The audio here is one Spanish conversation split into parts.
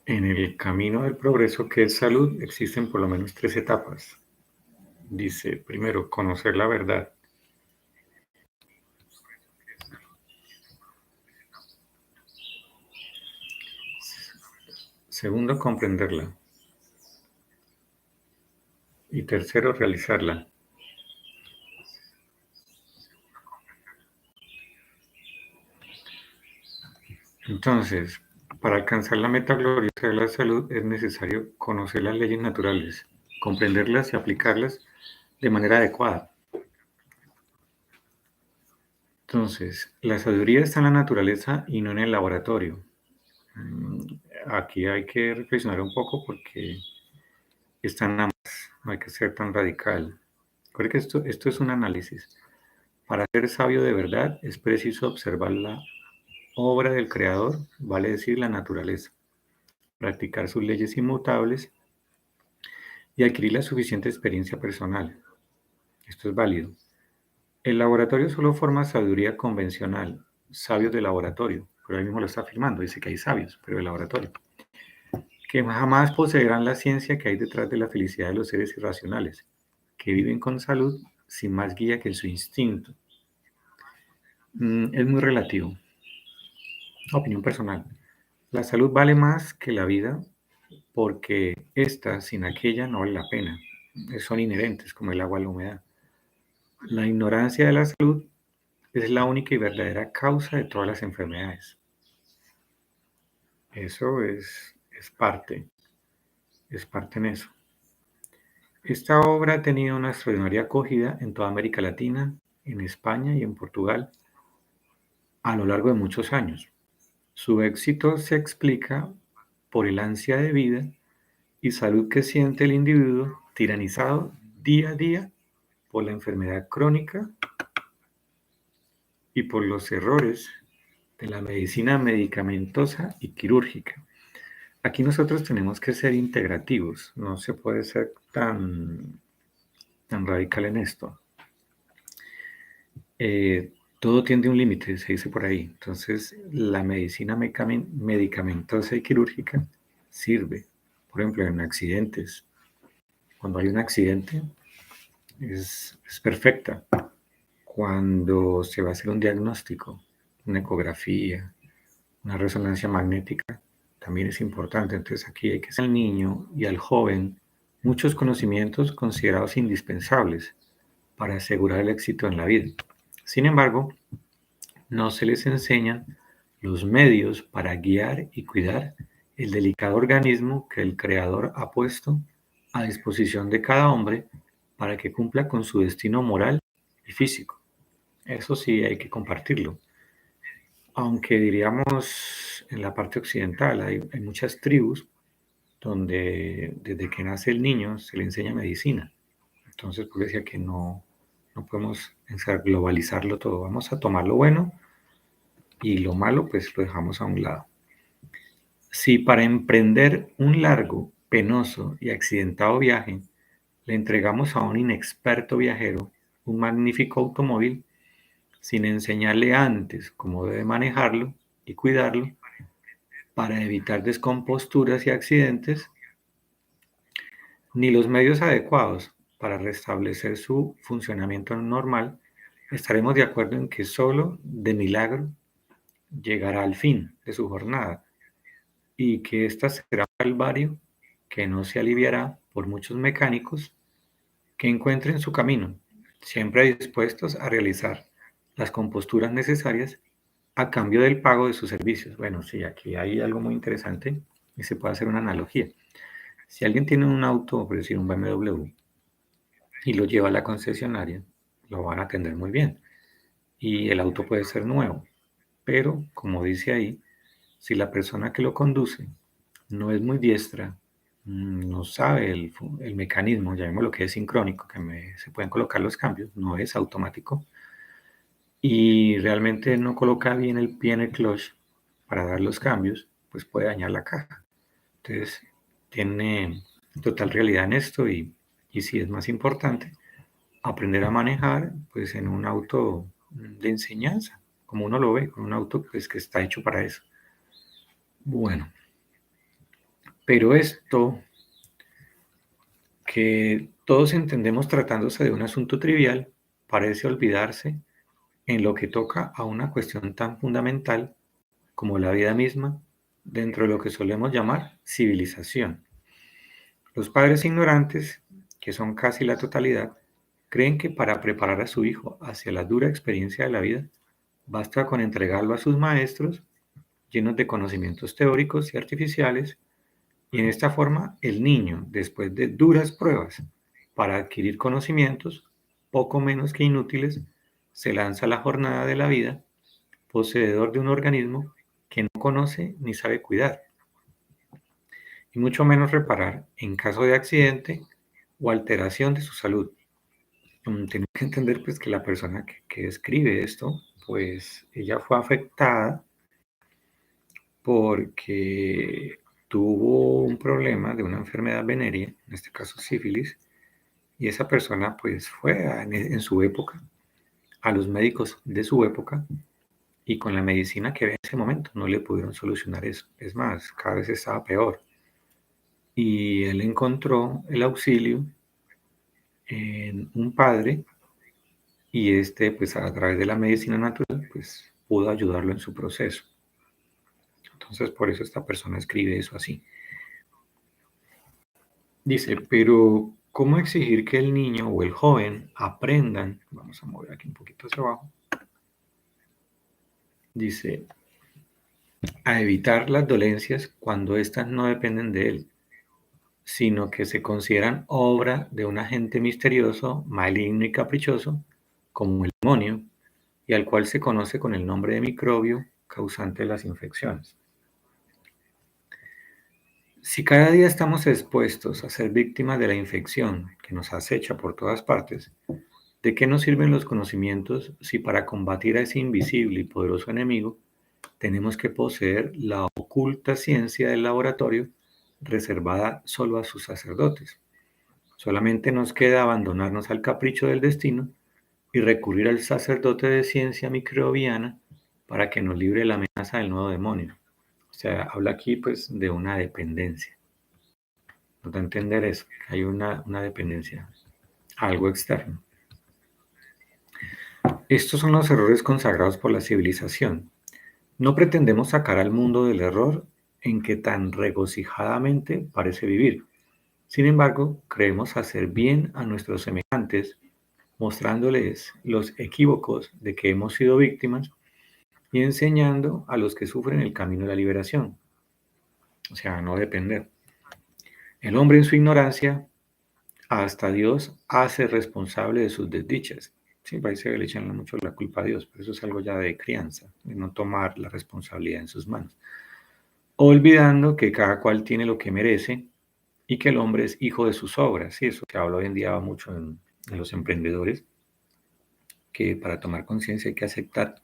En el camino del progreso, que es salud, existen por lo menos 3 etapas. Dice, primero, conocer la verdad. Segundo, comprenderla. Y tercero, realizarla. Entonces, para alcanzar la meta gloriosa de la salud es necesario conocer las leyes naturales, comprenderlas y aplicarlas de manera adecuada. Entonces, la sabiduría está en la naturaleza y no en el laboratorio. Mm, Aquí hay que reflexionar un poco porque están ambas, no hay que ser tan radical. Creo que esto es un análisis. Para ser sabio de verdad es preciso observar la obra del Creador, vale decir la naturaleza, practicar sus leyes inmutables y adquirir la suficiente experiencia personal. Esto es válido. El laboratorio solo forma sabiduría convencional, sabios de laboratorio, pero él mismo lo está afirmando, dice que hay sabios, pero de laboratorio, que jamás poseerán la ciencia que hay detrás de la felicidad de los seres irracionales, que viven con salud sin más guía que su instinto. Es muy relativo, opinión personal. La salud vale más que la vida porque esta sin aquella no vale la pena. Son inherentes como el agua a la humedad. La ignorancia de la salud es la única y verdadera causa de todas las enfermedades. Eso es parte en eso. Esta obra ha tenido una extraordinaria acogida en toda América Latina, en España y en Portugal a lo largo de muchos años. Su éxito se explica por el ansia de vida y salud que siente el individuo tiranizado día a día por la enfermedad crónica y por los errores de la medicina medicamentosa y quirúrgica. Aquí nosotros tenemos que ser integrativos, no se puede ser tan radical en esto. Todo tiene un límite, se dice por ahí. Entonces, la medicina medicamentosa y quirúrgica sirve, por ejemplo, en accidentes. Cuando hay un accidente, es perfecta. Cuando se va a hacer un diagnóstico, una ecografía, una resonancia magnética, también es importante. Entonces, aquí hay que hacer al niño y al joven muchos conocimientos considerados indispensables para asegurar el éxito en la vida. Sin embargo, no se les enseñan los medios para guiar y cuidar el delicado organismo que el Creador ha puesto a disposición de cada hombre para que cumpla con su destino moral y físico. Eso sí hay que compartirlo. Aunque diríamos en la parte occidental hay muchas tribus donde desde que nace el niño se le enseña medicina. Entonces, pues decía que no podemos globalizarlo todo. Vamos a tomar lo bueno y lo malo pues lo dejamos a un lado. Si para emprender un largo, penoso y accidentado viaje le entregamos a un inexperto viajero un magnífico automóvil sin enseñarle antes cómo debe manejarlo y cuidarlo para evitar descomposturas y accidentes, ni los medios adecuados para restablecer su funcionamiento normal, estaremos de acuerdo en que solo de milagro llegará al fin de su jornada y que ésta será un calvario que no se aliviará por muchos mecánicos que encuentren su camino, siempre dispuestos a realizar las composturas necesarias a cambio del pago de sus servicios. Bueno, sí, aquí hay algo muy interesante y se puede hacer una analogía. Si alguien tiene un auto, por decir un BMW, y lo lleva a la concesionaria, lo van a atender muy bien. Y el auto puede ser nuevo, pero como dice ahí, si la persona que lo conduce no es muy diestra, no sabe el mecanismo, llamémoslo que es sincrónico, se pueden colocar los cambios, no es automático, y realmente no coloca bien el pie en el clutch para dar los cambios, pues puede dañar la caja. Entonces, tiene total realidad en esto y sí es más importante aprender a manejar pues en un auto de enseñanza, como uno lo ve, con un auto pues que está hecho para eso. Bueno, Pero esto que todos entendemos tratándose de un asunto trivial parece olvidarse en lo que toca a una cuestión tan fundamental como la vida misma dentro de lo que solemos llamar civilización. Los padres ignorantes, que son casi la totalidad, creen que para preparar a su hijo hacia la dura experiencia de la vida, basta con entregarlo a sus maestros llenos de conocimientos teóricos y artificiales, y en esta forma el niño, después de duras pruebas para adquirir conocimientos poco menos que inútiles, se lanza a la jornada de la vida poseedor de un organismo que no conoce ni sabe cuidar, y mucho menos reparar en caso de accidente o alteración de su salud. Tenemos que entender pues que la persona que escribe esto, pues ella fue afectada porque tuvo un problema de una enfermedad venérea, en este caso sífilis, y esa persona pues fue en su época a los médicos de su época y con la medicina que había en ese momento no le pudieron solucionar eso. Es más, cada vez estaba peor. Y él encontró el auxilio en un padre y este pues a través de la medicina natural pues pudo ayudarlo en su proceso. Entonces por eso esta persona escribe eso así. Dice, pero ¿cómo exigir que el niño o el joven aprendan? Vamos a mover aquí un poquito hacia abajo. Dice, a evitar las dolencias cuando éstas no dependen de él, sino que se consideran obra de un agente misterioso, maligno y caprichoso, como el demonio, y al cual se conoce con el nombre de microbio causante de las infecciones. Si cada día estamos expuestos a ser víctimas de la infección que nos acecha por todas partes, ¿de qué nos sirven los conocimientos si para combatir a ese invisible y poderoso enemigo tenemos que poseer la oculta ciencia del laboratorio reservada solo a sus sacerdotes? Solamente nos queda abandonarnos al capricho del destino y recurrir al sacerdote de ciencia microbiana para que nos libre de la amenaza del nuevo demonio. O sea, habla aquí pues de una dependencia. Nos da a entender eso, que hay una dependencia, algo externo. Estos son los errores consagrados por la civilización. No pretendemos sacar al mundo del error en que tan regocijadamente parece vivir. Sin embargo, creemos hacer bien a nuestros semejantes, mostrándoles los equívocos de que hemos sido víctimas y enseñando a los que sufren el camino de la liberación. O sea, no depender. El hombre en su ignorancia, hasta Dios hace responsable de sus desdichas. Sí, parece que le echan mucho la culpa a Dios, pero eso es algo ya de crianza, de no tomar la responsabilidad en sus manos. Olvidando que cada cual tiene lo que merece y que el hombre es hijo de sus obras. Sí, eso se habla hoy en día mucho en los emprendedores, que para tomar conciencia hay que aceptar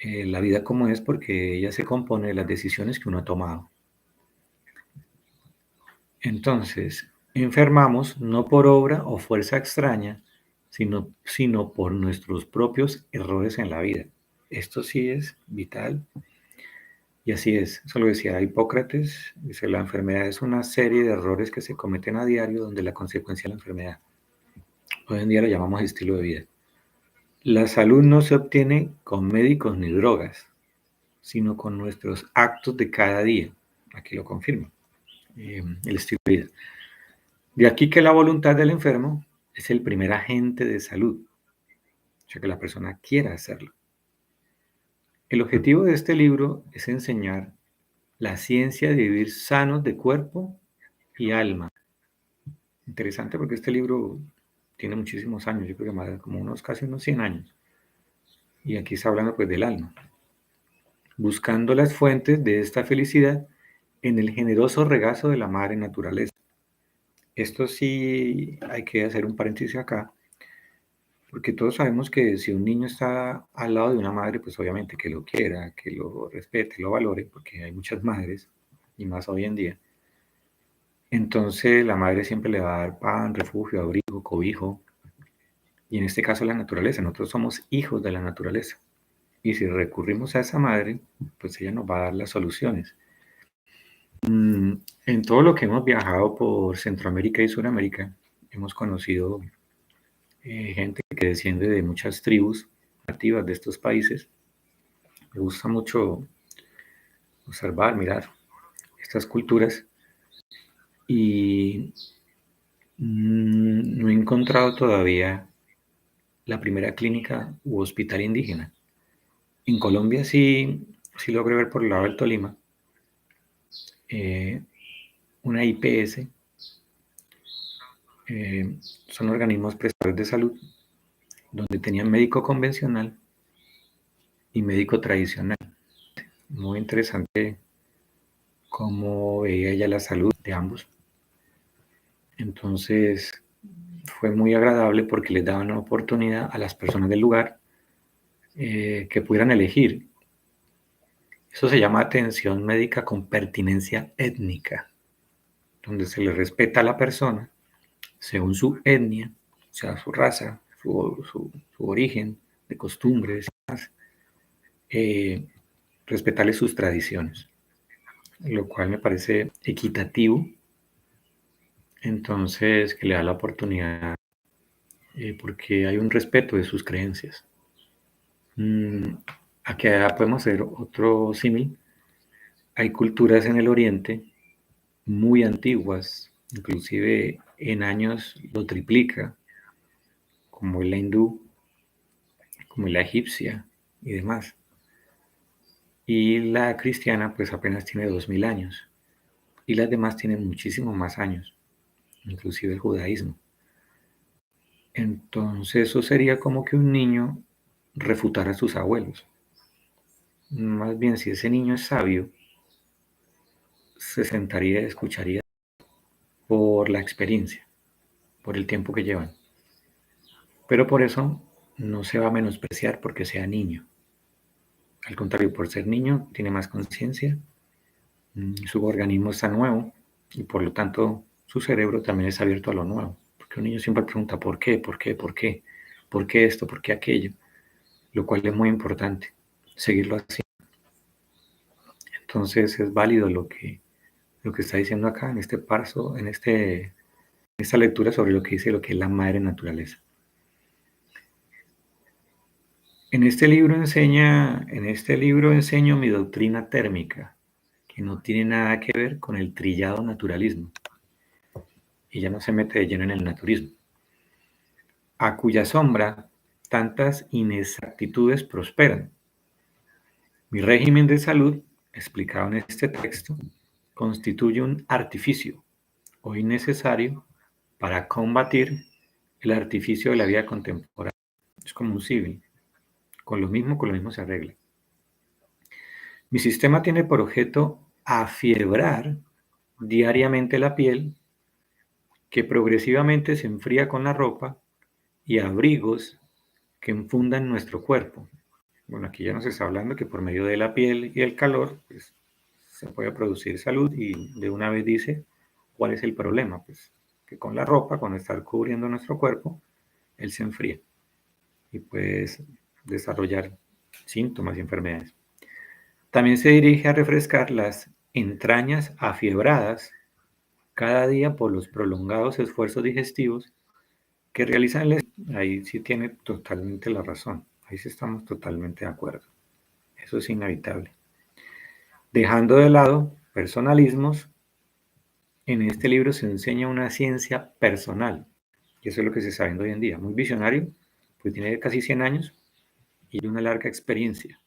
la vida como es porque ella se compone de las decisiones que uno ha tomado. Entonces, enfermamos no por obra o fuerza extraña, sino por nuestros propios errores en la vida. Esto sí es vital y así es. Eso lo decía Hipócrates. Dice, la enfermedad es una serie de errores que se cometen a diario donde la consecuencia es la enfermedad. Hoy en día lo llamamos estilo de vida. La salud no se obtiene con médicos ni drogas, sino con nuestros actos de cada día. Aquí lo confirma el estilo de vida. De aquí que la voluntad del enfermo es el primer agente de salud, o sea que la persona quiera hacerlo. El objetivo de este libro es enseñar la ciencia de vivir sanos de cuerpo y alma. Interesante porque este libro tiene muchísimos años, yo creo que más como casi unos 100 años. Y aquí está hablando pues del alma. Buscando las fuentes de esta felicidad en el generoso regazo de la madre naturaleza. Esto sí hay que hacer un paréntesis acá, porque todos sabemos que si un niño está al lado de una madre, pues obviamente que lo quiera, que lo respete, lo valore, porque hay muchas madres, y más hoy en día. Entonces la madre siempre le va a dar pan, refugio, abrigo, cobijo, y en este caso la naturaleza. Nosotros somos hijos de la naturaleza. Y si recurrimos a esa madre, pues ella nos va a dar las soluciones. En todo lo que hemos viajado por Centroamérica y Sudamérica, hemos conocido gente que desciende de muchas tribus nativas de estos países. Me gusta mucho observar, mirar estas culturas y no he encontrado todavía la primera clínica u hospital indígena. En Colombia sí logré ver por el lado del Tolima eh, una IPS, son organismos prestadores de salud, donde tenían médico convencional y médico tradicional. Muy interesante cómo veía ella la salud de ambos. Entonces fue muy agradable porque les daban la oportunidad a las personas del lugar que pudieran elegir. Eso se llama atención médica con pertinencia étnica, donde se le respeta a la persona según su etnia, o sea, su raza, su origen, de costumbres, eh, respetarle sus tradiciones, lo cual me parece equitativo, entonces que le da la oportunidad porque hay un respeto de sus creencias. Aquí podemos hacer otro símil. Hay culturas en el Oriente muy antiguas, inclusive en años lo triplica, como la hindú, como la egipcia y demás. Y la cristiana pues apenas tiene 2000 años y las demás tienen muchísimo más años, inclusive el judaísmo. Entonces eso sería como que un niño refutara a sus abuelos. Más bien, si ese niño es sabio, se sentaría y escucharía por la experiencia, por el tiempo que llevan. Pero por eso no se va a menospreciar porque sea niño. Al contrario, por ser niño, tiene más conciencia, su organismo está nuevo y por lo tanto su cerebro también es abierto a lo nuevo. Porque un niño siempre pregunta ¿por qué? ¿Por qué? ¿Por qué? ¿Por qué esto? ¿Por qué aquello? Lo cual es muy importante, seguirlo así. Entonces es válido lo que está diciendo acá en este paso, esta lectura sobre lo que dice lo que es la madre naturaleza. En este libro enseño mi doctrina térmica, que no tiene nada que ver con el trillado naturalismo, y ya no se mete de lleno en el naturismo, a cuya sombra tantas inexactitudes prosperan. Mi régimen de salud, explicado en este texto, constituye un artificio hoy necesario para combatir el artificio de la vida contemporánea. Es como un civil, con lo mismo se arregla. Mi sistema tiene por objeto afiebrar diariamente la piel, que progresivamente se enfría con la ropa y abrigos que enfundan nuestro cuerpo. Bueno, aquí ya nos está hablando que por medio de la piel y el calor, pues, se puede producir salud y de una vez dice cuál es el problema, pues que con la ropa, con estar cubriendo nuestro cuerpo, él se enfría y puedes desarrollar síntomas y enfermedades. También se dirige a refrescar las entrañas afiebradas cada día por los prolongados esfuerzos digestivos que realizan el. Ahí sí tiene totalmente la razón, ahí sí estamos totalmente de acuerdo, eso es inevitable. Dejando de lado personalismos, en este libro se enseña una ciencia personal, y eso es lo que se está viendo hoy en día, muy visionario, pues tiene casi 100 años y una larga experiencia.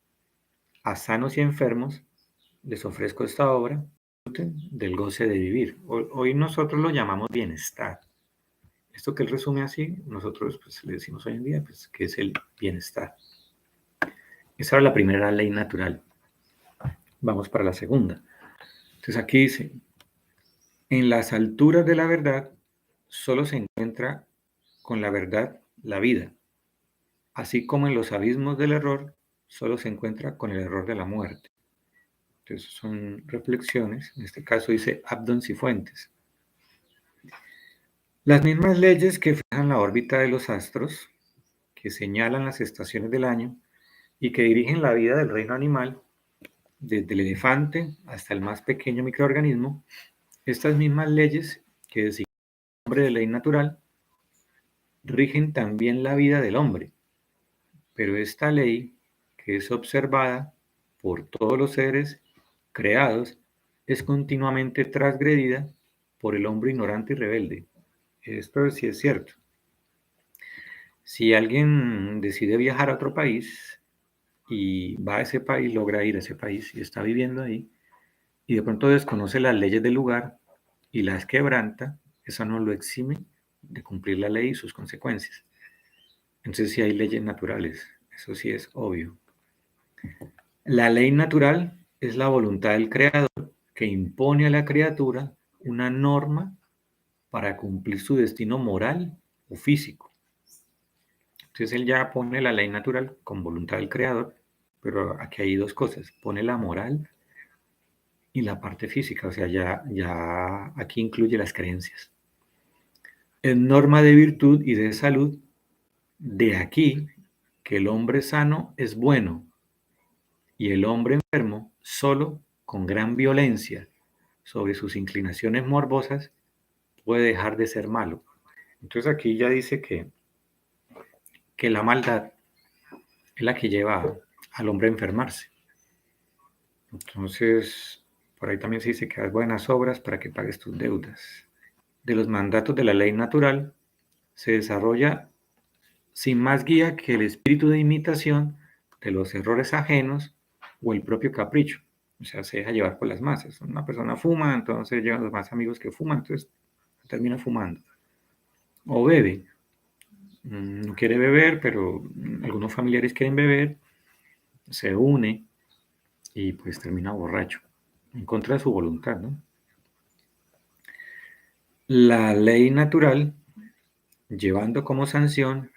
A sanos y enfermos les ofrezco esta obra del goce de vivir. Hoy nosotros lo llamamos bienestar. Esto que él resume así, nosotros pues, le decimos hoy en día pues, que es el bienestar. Esa era la primera ley natural. Vamos para la segunda. Entonces aquí dice, en las alturas de la verdad solo se encuentra con la verdad la vida, así como en los abismos del error solo se encuentra con el error de la muerte. Entonces son reflexiones, en este caso dice Abdon Cifuentes. Las mismas leyes que fijan la órbita de los astros, que señalan las estaciones del año y que dirigen la vida del reino animal, desde el elefante hasta el más pequeño microorganismo, Estas mismas leyes que designan el nombre de ley natural rigen también la vida del hombre, pero esta ley, que es observada por todos los seres creados, es continuamente transgredida por el hombre ignorante y rebelde. Esto sí es cierto. Si alguien decide viajar a otro país y va a ese país, logra ir a ese país y está viviendo ahí, y de pronto desconoce las leyes del lugar y las quebranta, eso no lo exime de cumplir la ley y sus consecuencias. Entonces sí hay leyes naturales, eso sí es obvio. La ley natural es la voluntad del creador que impone a la criatura una norma para cumplir su destino moral o físico. Entonces él ya pone la ley natural con voluntad del creador, pero aquí hay dos cosas, pone la moral y la parte física, o sea, ya aquí incluye las creencias. Es norma de virtud y de salud, de aquí que el hombre sano es bueno y el hombre enfermo solo con gran violencia sobre sus inclinaciones morbosas puede dejar de ser malo. Entonces aquí ya dice que la maldad es la que lleva al hombre a enfermarse. Entonces, por ahí también se dice que haz buenas obras para que pagues tus deudas. De los mandatos de la ley natural se desarrolla sin más guía que el espíritu de imitación de los errores ajenos o el propio capricho. O sea, se deja llevar por las masas. Una persona fuma, entonces llegan los más amigos que fuman, entonces termina fumando. O bebe. No quiere beber, pero algunos familiares quieren beber, se une y pues termina borracho, en contra de su voluntad, ¿no? La ley natural, llevando como sanción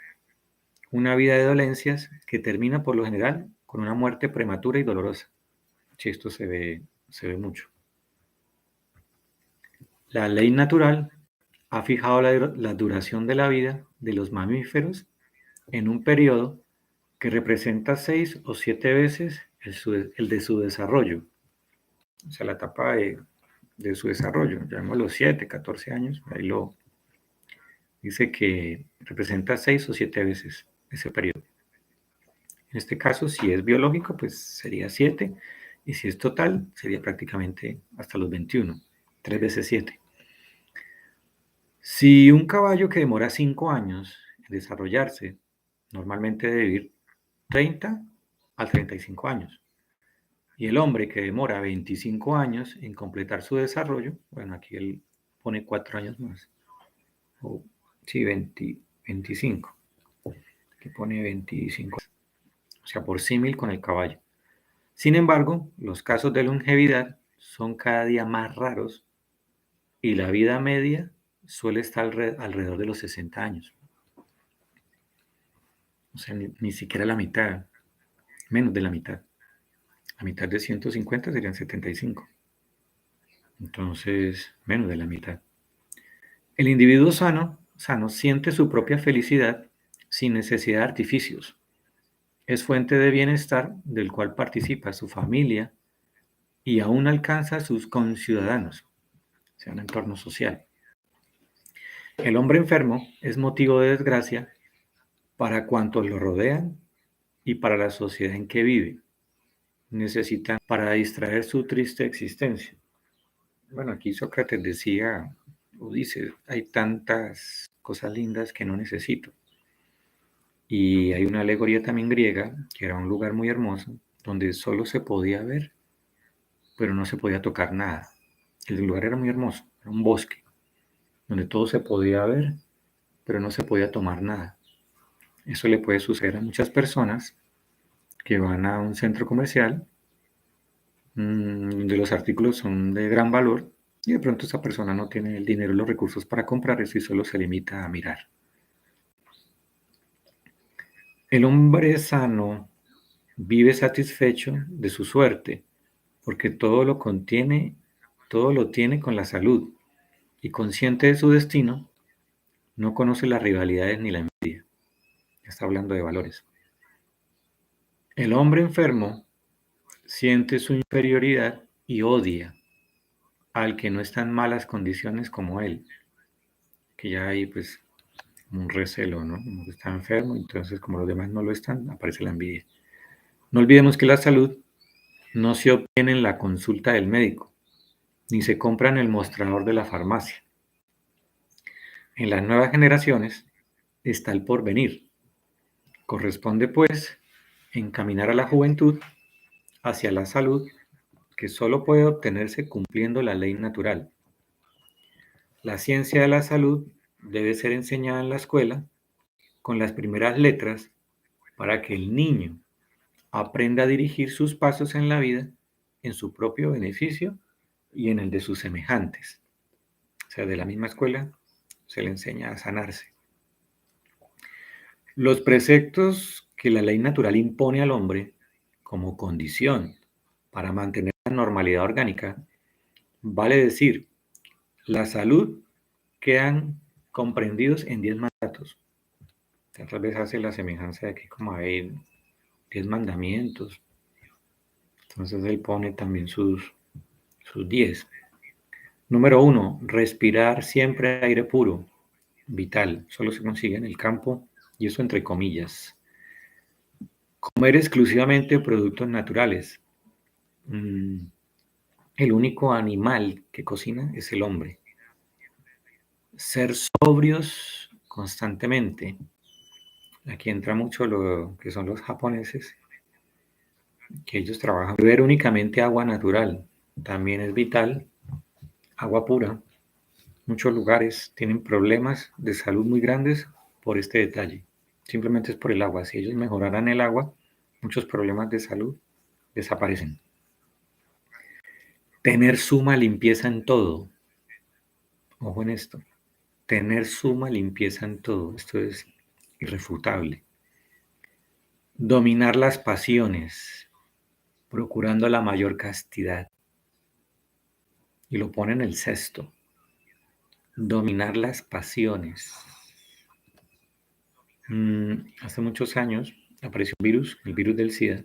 una vida de dolencias que termina por lo general con una muerte prematura y dolorosa. Sí, esto se ve mucho. La ley natural ha fijado la duración de la vida de los mamíferos en un periodo que representa 6 o 7 veces el de su desarrollo. O sea, la etapa de su desarrollo, llamémoslo 7, 14 años, ahí lo dice que representa 6 o 7 veces ese periodo. En este caso, si es biológico, pues sería 7, y si es total, sería prácticamente hasta los 21, 3 veces 7. Si un caballo que demora 5 años en desarrollarse, normalmente debe vivir 30 a 35 años. Y el hombre que demora 25 años en completar su desarrollo, bueno, aquí él pone 4 años más. O, sí, 25. Aquí pone 25. O sea, por símil con el caballo. Sin embargo, los casos de longevidad son cada día más raros y la vida media suele estar alrededor de los 60 años. O sea, ni siquiera la mitad, menos de la mitad. La mitad de 150 serían 75. Entonces, menos de la mitad. El individuo sano siente su propia felicidad sin necesidad de artificios. Es fuente de bienestar del cual participa su familia y aún alcanza a sus conciudadanos, o sea, un entorno social. El hombre enfermo es motivo de desgracia para cuantos lo rodean y para la sociedad en que vive. Necesitan para distraer su triste existencia. Bueno, aquí Sócrates decía, o dice, hay tantas cosas lindas que no necesito. Y hay una alegoría también griega, que era un lugar muy hermoso, donde solo se podía ver, pero no se podía tocar nada. El lugar era muy hermoso, era un bosque, donde todo se podía ver, pero no se podía tomar nada. Eso le puede suceder a muchas personas que van a un centro comercial donde los artículos son de gran valor y de pronto esa persona no tiene el dinero y los recursos para comprar eso y solo se limita a mirar. El hombre sano vive satisfecho de su suerte porque todo lo tiene con la salud y consciente de su destino, no conoce las rivalidades ni la envidia. Está hablando de valores. El hombre enfermo siente su inferioridad y odia al que no está en malas condiciones como él, que ya hay pues un recelo, ¿no? Como que está enfermo, entonces como los demás no lo están, aparece la envidia. No olvidemos que la salud no se obtiene en la consulta del médico, ni se compra en el mostrador de la farmacia. En las nuevas generaciones está el porvenir. Corresponde, pues, encaminar a la juventud hacia la salud que solo puede obtenerse cumpliendo la ley natural. La ciencia de la salud debe ser enseñada en la escuela con las primeras letras para que el niño aprenda a dirigir sus pasos en la vida en su propio beneficio y en el de sus semejantes. O sea, de la misma escuela se le enseña a sanarse. Los preceptos que la ley natural impone al hombre como condición para mantener la normalidad orgánica, vale decir, la salud, quedan comprendidos en 10 mandatos. Tal vez hace la semejanza de que como hay 10 mandamientos, entonces él pone también sus 10. Número 1, respirar siempre aire puro, vital, solo se consigue en el campo y eso entre comillas. Comer exclusivamente productos naturales. El único animal que cocina es el hombre. Ser sobrios constantemente. Aquí entra mucho lo que son los japoneses, que ellos trabajan. Beber únicamente agua natural también es vital, agua pura. Muchos lugares tienen problemas de salud muy grandes por este detalle. Simplemente es por el agua. Si ellos mejoraran el agua, muchos problemas de salud desaparecen. Tener suma limpieza en todo. Ojo en esto. Tener suma limpieza en todo. Esto es irrefutable. Dominar las pasiones, procurando la mayor castidad. Y lo pone en el sexto. Dominar las pasiones. Hace muchos años apareció un virus, el virus del SIDA,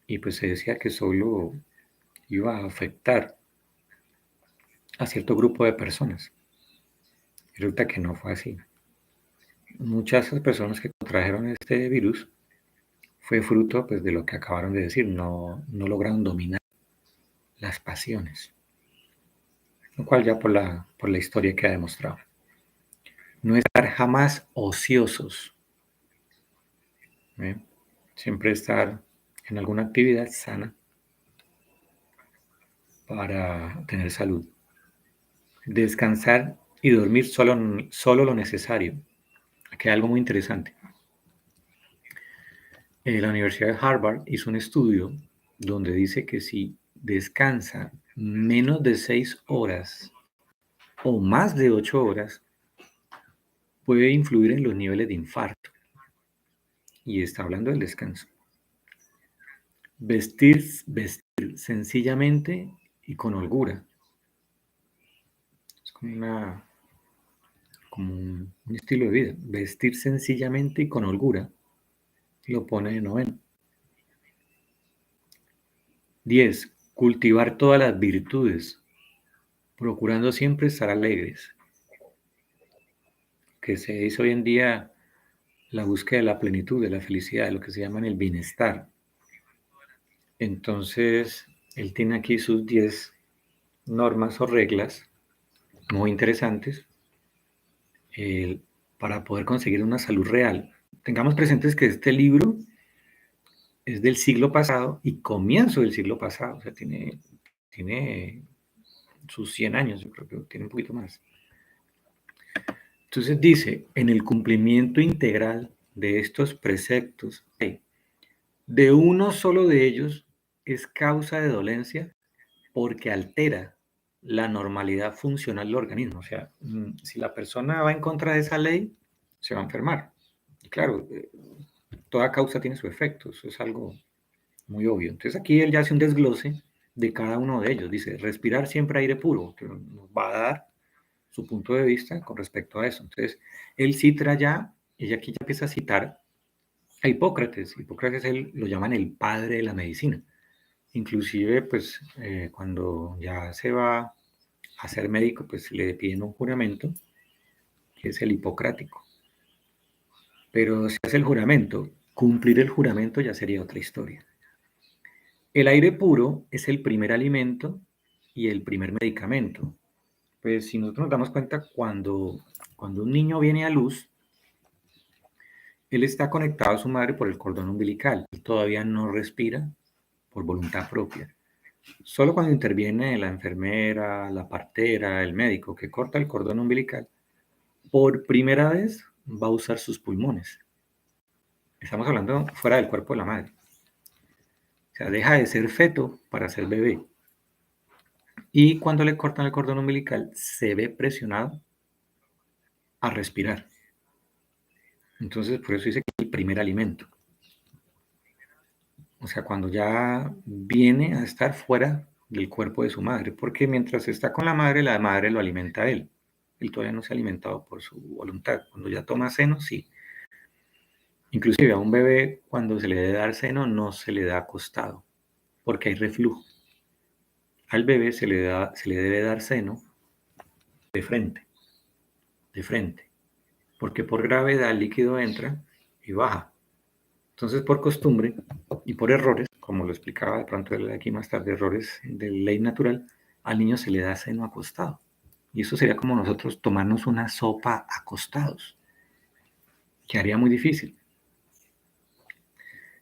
y pues se decía que solo iba a afectar a cierto grupo de personas. Y resulta que no fue así. Muchas de las personas que contrajeron este virus fue fruto pues, de lo que acabaron de decir, no lograron dominar las pasiones, lo cual ya por la historia que ha demostrado. No estar jamás ociosos, ¿eh? Siempre estar en alguna actividad sana para tener salud. Descansar y dormir solo lo necesario. Aquí hay algo muy interesante. La Universidad de Harvard hizo un estudio donde dice que si descansa menos de 6 horas o más de 8 horas, puede influir en los niveles de infarto. Y está hablando del descanso. Vestir sencillamente y con holgura. Es como un estilo de vida. Vestir sencillamente y con holgura. Lo pone de noveno. 10. Cultivar todas las virtudes, procurando siempre estar alegres. Que se dice hoy en día la búsqueda de la plenitud, de la felicidad, de lo que se llama el bienestar. Entonces, él tiene aquí sus 10 normas o reglas muy interesantes para poder conseguir una salud real. Tengamos presentes que este libro es del siglo pasado y comienzo del siglo pasado, o sea, tiene sus 100 años, yo creo que tiene un poquito más. Entonces dice, en el cumplimiento integral de estos preceptos, de uno solo de ellos es causa de dolencia porque altera la normalidad funcional del organismo. O sea, si la persona va en contra de esa ley, se va a enfermar. Y claro, toda causa tiene su efecto, eso es algo muy obvio. Entonces aquí él ya hace un desglose de cada uno de ellos. Dice, respirar siempre aire puro, que nos va a dar su punto de vista con respecto a eso. Entonces, él cita ya, ella aquí ya empieza a citar a Hipócrates. Hipócrates él lo llaman el padre de la medicina. Inclusive, pues, cuando ya se va a ser médico, pues le piden un juramento, que es el hipocrático. Pero si hace el juramento, cumplir el juramento ya sería otra historia. El aire puro es el primer alimento y el primer medicamento. Pues si nosotros nos damos cuenta, cuando un niño viene a luz, él está conectado a su madre por el cordón umbilical. Él todavía no respira por voluntad propia. Solo cuando interviene la enfermera, la partera, el médico que corta el cordón umbilical, por primera vez va a usar sus pulmones. Estamos hablando fuera del cuerpo de la madre. O sea, deja de ser feto para ser bebé. Y cuando le cortan el cordón umbilical, se ve presionado a respirar. Entonces, por eso dice que es el primer alimento. O sea, cuando ya viene a estar fuera del cuerpo de su madre, porque mientras está con la madre lo alimenta a él. Él todavía no se ha alimentado por su voluntad. Cuando ya toma seno, sí. Inclusive a un bebé, cuando se le debe dar seno, no se le da acostado, porque hay reflujo. Al bebé se le debe dar seno de frente, porque por gravedad el líquido entra y baja. Entonces, por costumbre y por errores, como lo explicaba de pronto aquí más tarde, errores de ley natural, al niño se le da seno acostado. Y eso sería como nosotros tomarnos una sopa acostados, que haría muy difícil.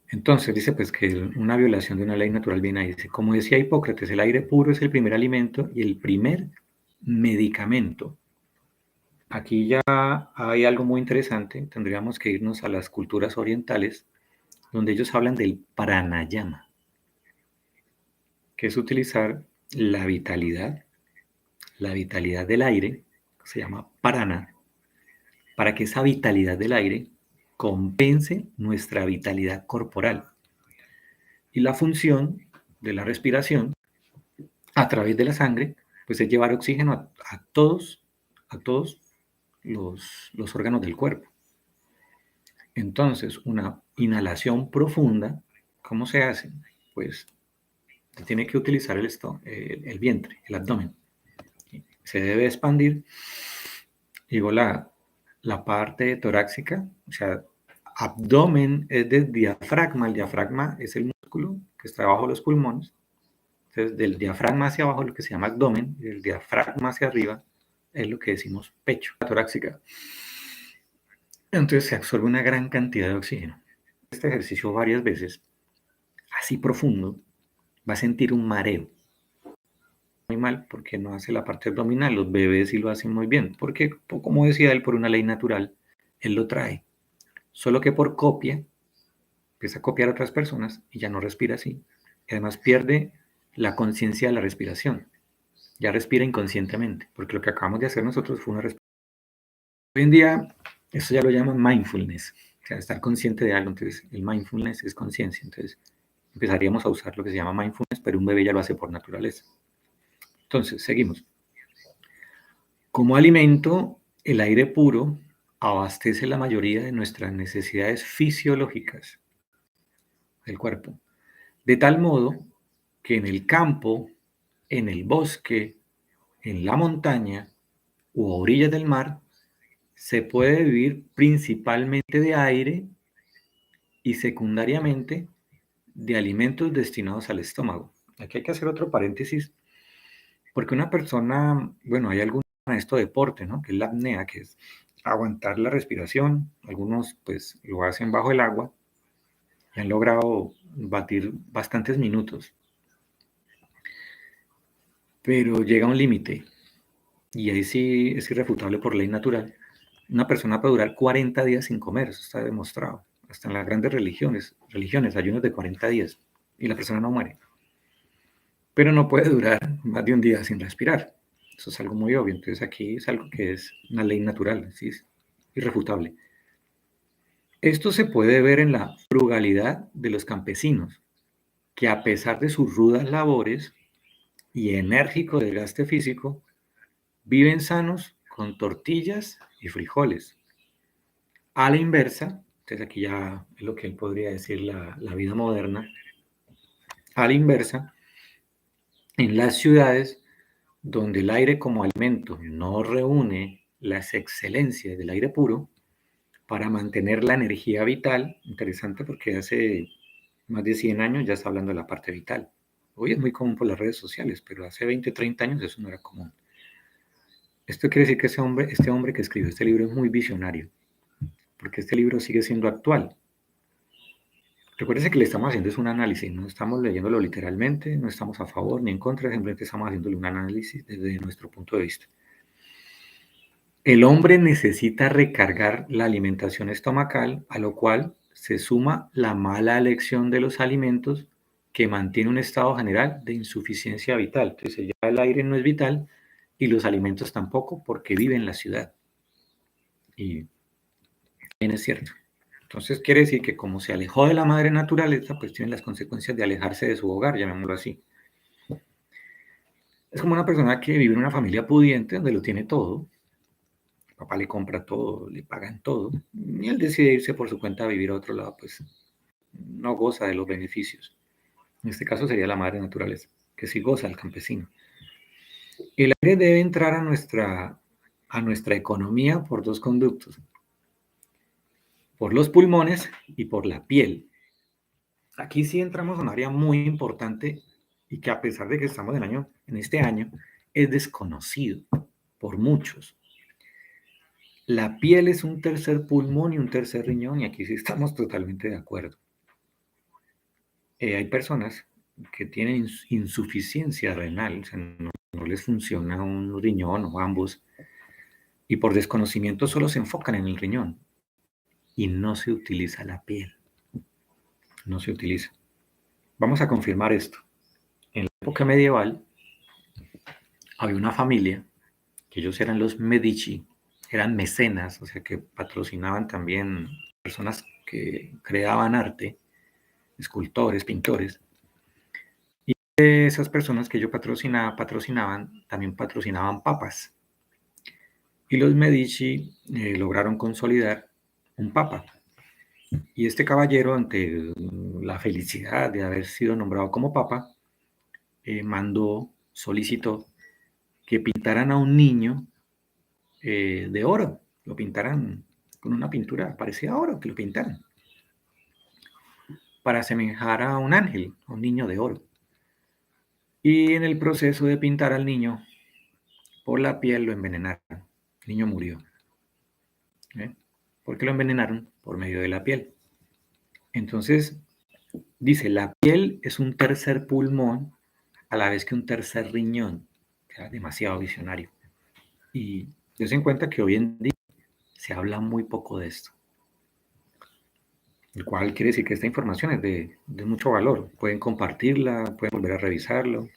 Entonces dice pues que una violación de una ley natural viene ahí. Dice, como decía Hipócrates, el aire puro es el primer alimento y el primer medicamento. Aquí ya hay algo muy interesante. Tendríamos que irnos a las culturas orientales, donde ellos hablan del pranayama, que es utilizar la vitalidad del aire, que se llama prana, para que esa vitalidad del aire compense nuestra vitalidad corporal. Y la función de la respiración a través de la sangre, pues es llevar oxígeno a todos los órganos del cuerpo. Entonces, una inhalación profunda, ¿cómo se hace? Pues se tiene que utilizar el vientre, el abdomen. Se debe expandir, digo, la parte torácica, o sea, abdomen es del diafragma. El diafragma es el músculo que está bajo los pulmones. Entonces, del diafragma hacia abajo es lo que se llama abdomen, y del diafragma hacia arriba es lo que decimos pecho, la torácica. Entonces se absorbe una gran cantidad de oxígeno. Este ejercicio varias veces, así profundo, va a sentir un mareo. Muy mal porque no hace la parte abdominal. Los bebés sí lo hacen muy bien, porque, como decía él, por una ley natural, él lo trae. Solo que por copia, empieza a copiar a otras personas y ya no respira así. Y además pierde la conciencia de la respiración. Ya respira inconscientemente, porque lo que acabamos de hacer nosotros fue una respiración. Hoy en día, eso ya lo llaman mindfulness, o sea, estar consciente de algo. Entonces, el mindfulness es conciencia. Entonces, empezaríamos a usar lo que se llama mindfulness, pero un bebé ya lo hace por naturaleza. Entonces, seguimos. Como alimento, el aire puro abastece la mayoría de nuestras necesidades fisiológicas del cuerpo, de tal modo que en el campo, en el bosque, en la montaña u orillas del mar, se puede vivir principalmente de aire y secundariamente de alimentos destinados al estómago. Aquí hay que hacer otro paréntesis, porque una persona, bueno, hay algún esto deporte, ¿no? Que es la apnea, que es aguantar la respiración. Algunos pues lo hacen bajo el agua y han logrado batir bastantes minutos. Pero llega un límite, y ahí sí es irrefutable por ley natural. Una persona puede durar 40 días sin comer, eso está demostrado. Hasta en las grandes religiones, ayunos de 40 días, y la persona no muere. Pero no puede durar más de un día sin respirar. Eso es algo muy obvio. Entonces aquí es algo que es una ley natural, ¿sí? Es irrefutable. Esto se puede ver en la frugalidad de los campesinos, que a pesar de sus rudas labores y enérgico desgaste físico, viven sanos con tortillas y frijoles. A la inversa, entonces aquí ya es lo que él podría decir la vida moderna, A la inversa, en las ciudades, donde el aire como alimento no reúne las excelencias del aire puro, para mantener la energía vital, interesante porque hace más de 100 años ya está hablando de la parte vital. Hoy es muy común por las redes sociales, pero hace 20, 30 años eso no era común. Esto quiere decir que este hombre que escribió este libro es muy visionario, porque este libro sigue siendo actual. Recuérdense que le estamos haciendo es un análisis, no estamos leyéndolo literalmente, no estamos a favor ni en contra, simplemente estamos haciéndole un análisis desde nuestro punto de vista. El hombre necesita recargar la alimentación estomacal, a lo cual se suma la mala elección de los alimentos que mantiene un estado general de insuficiencia vital. Entonces ya el aire no es vital y los alimentos tampoco porque vive en la ciudad. Y bien es cierto. Entonces quiere decir que como se alejó de la madre naturaleza, pues tiene las consecuencias de alejarse de su hogar, llamémoslo así. Es como una persona que vive en una familia pudiente donde lo tiene todo. Papá le compra todo, le pagan todo, y él decide irse por su cuenta a vivir a otro lado, pues no goza de los beneficios. En este caso sería la madre naturaleza, que sí goza al campesino. El aire debe entrar a nuestra economía por dos conductos, por los pulmones y por la piel. Aquí sí entramos a un área muy importante y que a pesar de que estamos en este año, es desconocido por muchos. La piel es un tercer pulmón y un tercer riñón, y aquí sí estamos totalmente de acuerdo. Hay personas que tienen insuficiencia renal, o sea, no les funciona un riñón o ambos, y por desconocimiento solo se enfocan en el riñón y no se utiliza la piel. No se utiliza. Vamos a confirmar esto. En la época medieval había una familia, que ellos eran los Medici, eran mecenas, o sea que patrocinaban también personas que creaban arte, escultores, pintores. Y esas personas que ellos patrocinaban, también patrocinaban papas. Y los Medici lograron consolidar un papa. Y este caballero, ante la felicidad de haber sido nombrado como papa, solicitó que pintaran a un niño de oro. Lo pintaran con una pintura parecida a oro, que lo pintaran, para asemejar a un ángel, a un niño de oro. Y en el proceso de pintar al niño, por la piel lo envenenaron. El niño murió. ¿Por qué lo envenenaron? Por medio de la piel. Entonces, dice, la piel es un tercer pulmón a la vez que un tercer riñón. Era demasiado visionario. Y dense en cuenta que hoy en día se habla muy poco de esto. El cual quiere decir que esta información es de mucho valor. Pueden compartirla, pueden volver a revisarlo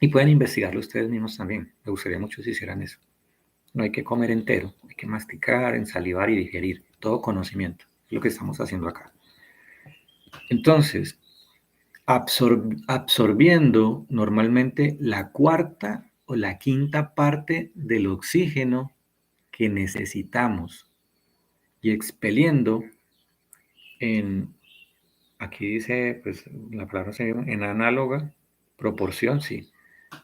y pueden investigarlo ustedes mismos también. Me gustaría mucho si hicieran eso. No hay que comer entero, hay que masticar, ensalivar y digerir. Todo conocimiento. Es lo que estamos haciendo acá. Entonces, absorbiendo normalmente la cuarta o la quinta parte del oxígeno que necesitamos y expeliendo aquí dice, pues la palabra sería en análoga proporción, sí,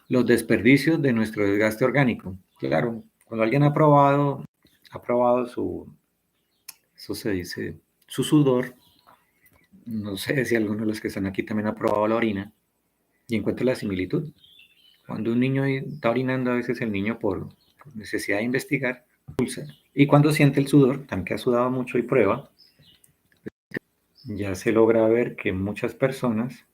los desperdicios de nuestro desgaste orgánico. Claro, cuando alguien ha probado eso se dice, su sudor, no sé si alguno de los que están aquí también ha probado la orina y encuentra la similitud. Cuando un niño está orinando, a veces el niño por necesidad de investigar, pulsa. Y cuando siente el sudor, también que ha sudado mucho y prueba, ya se logra ver que muchas personas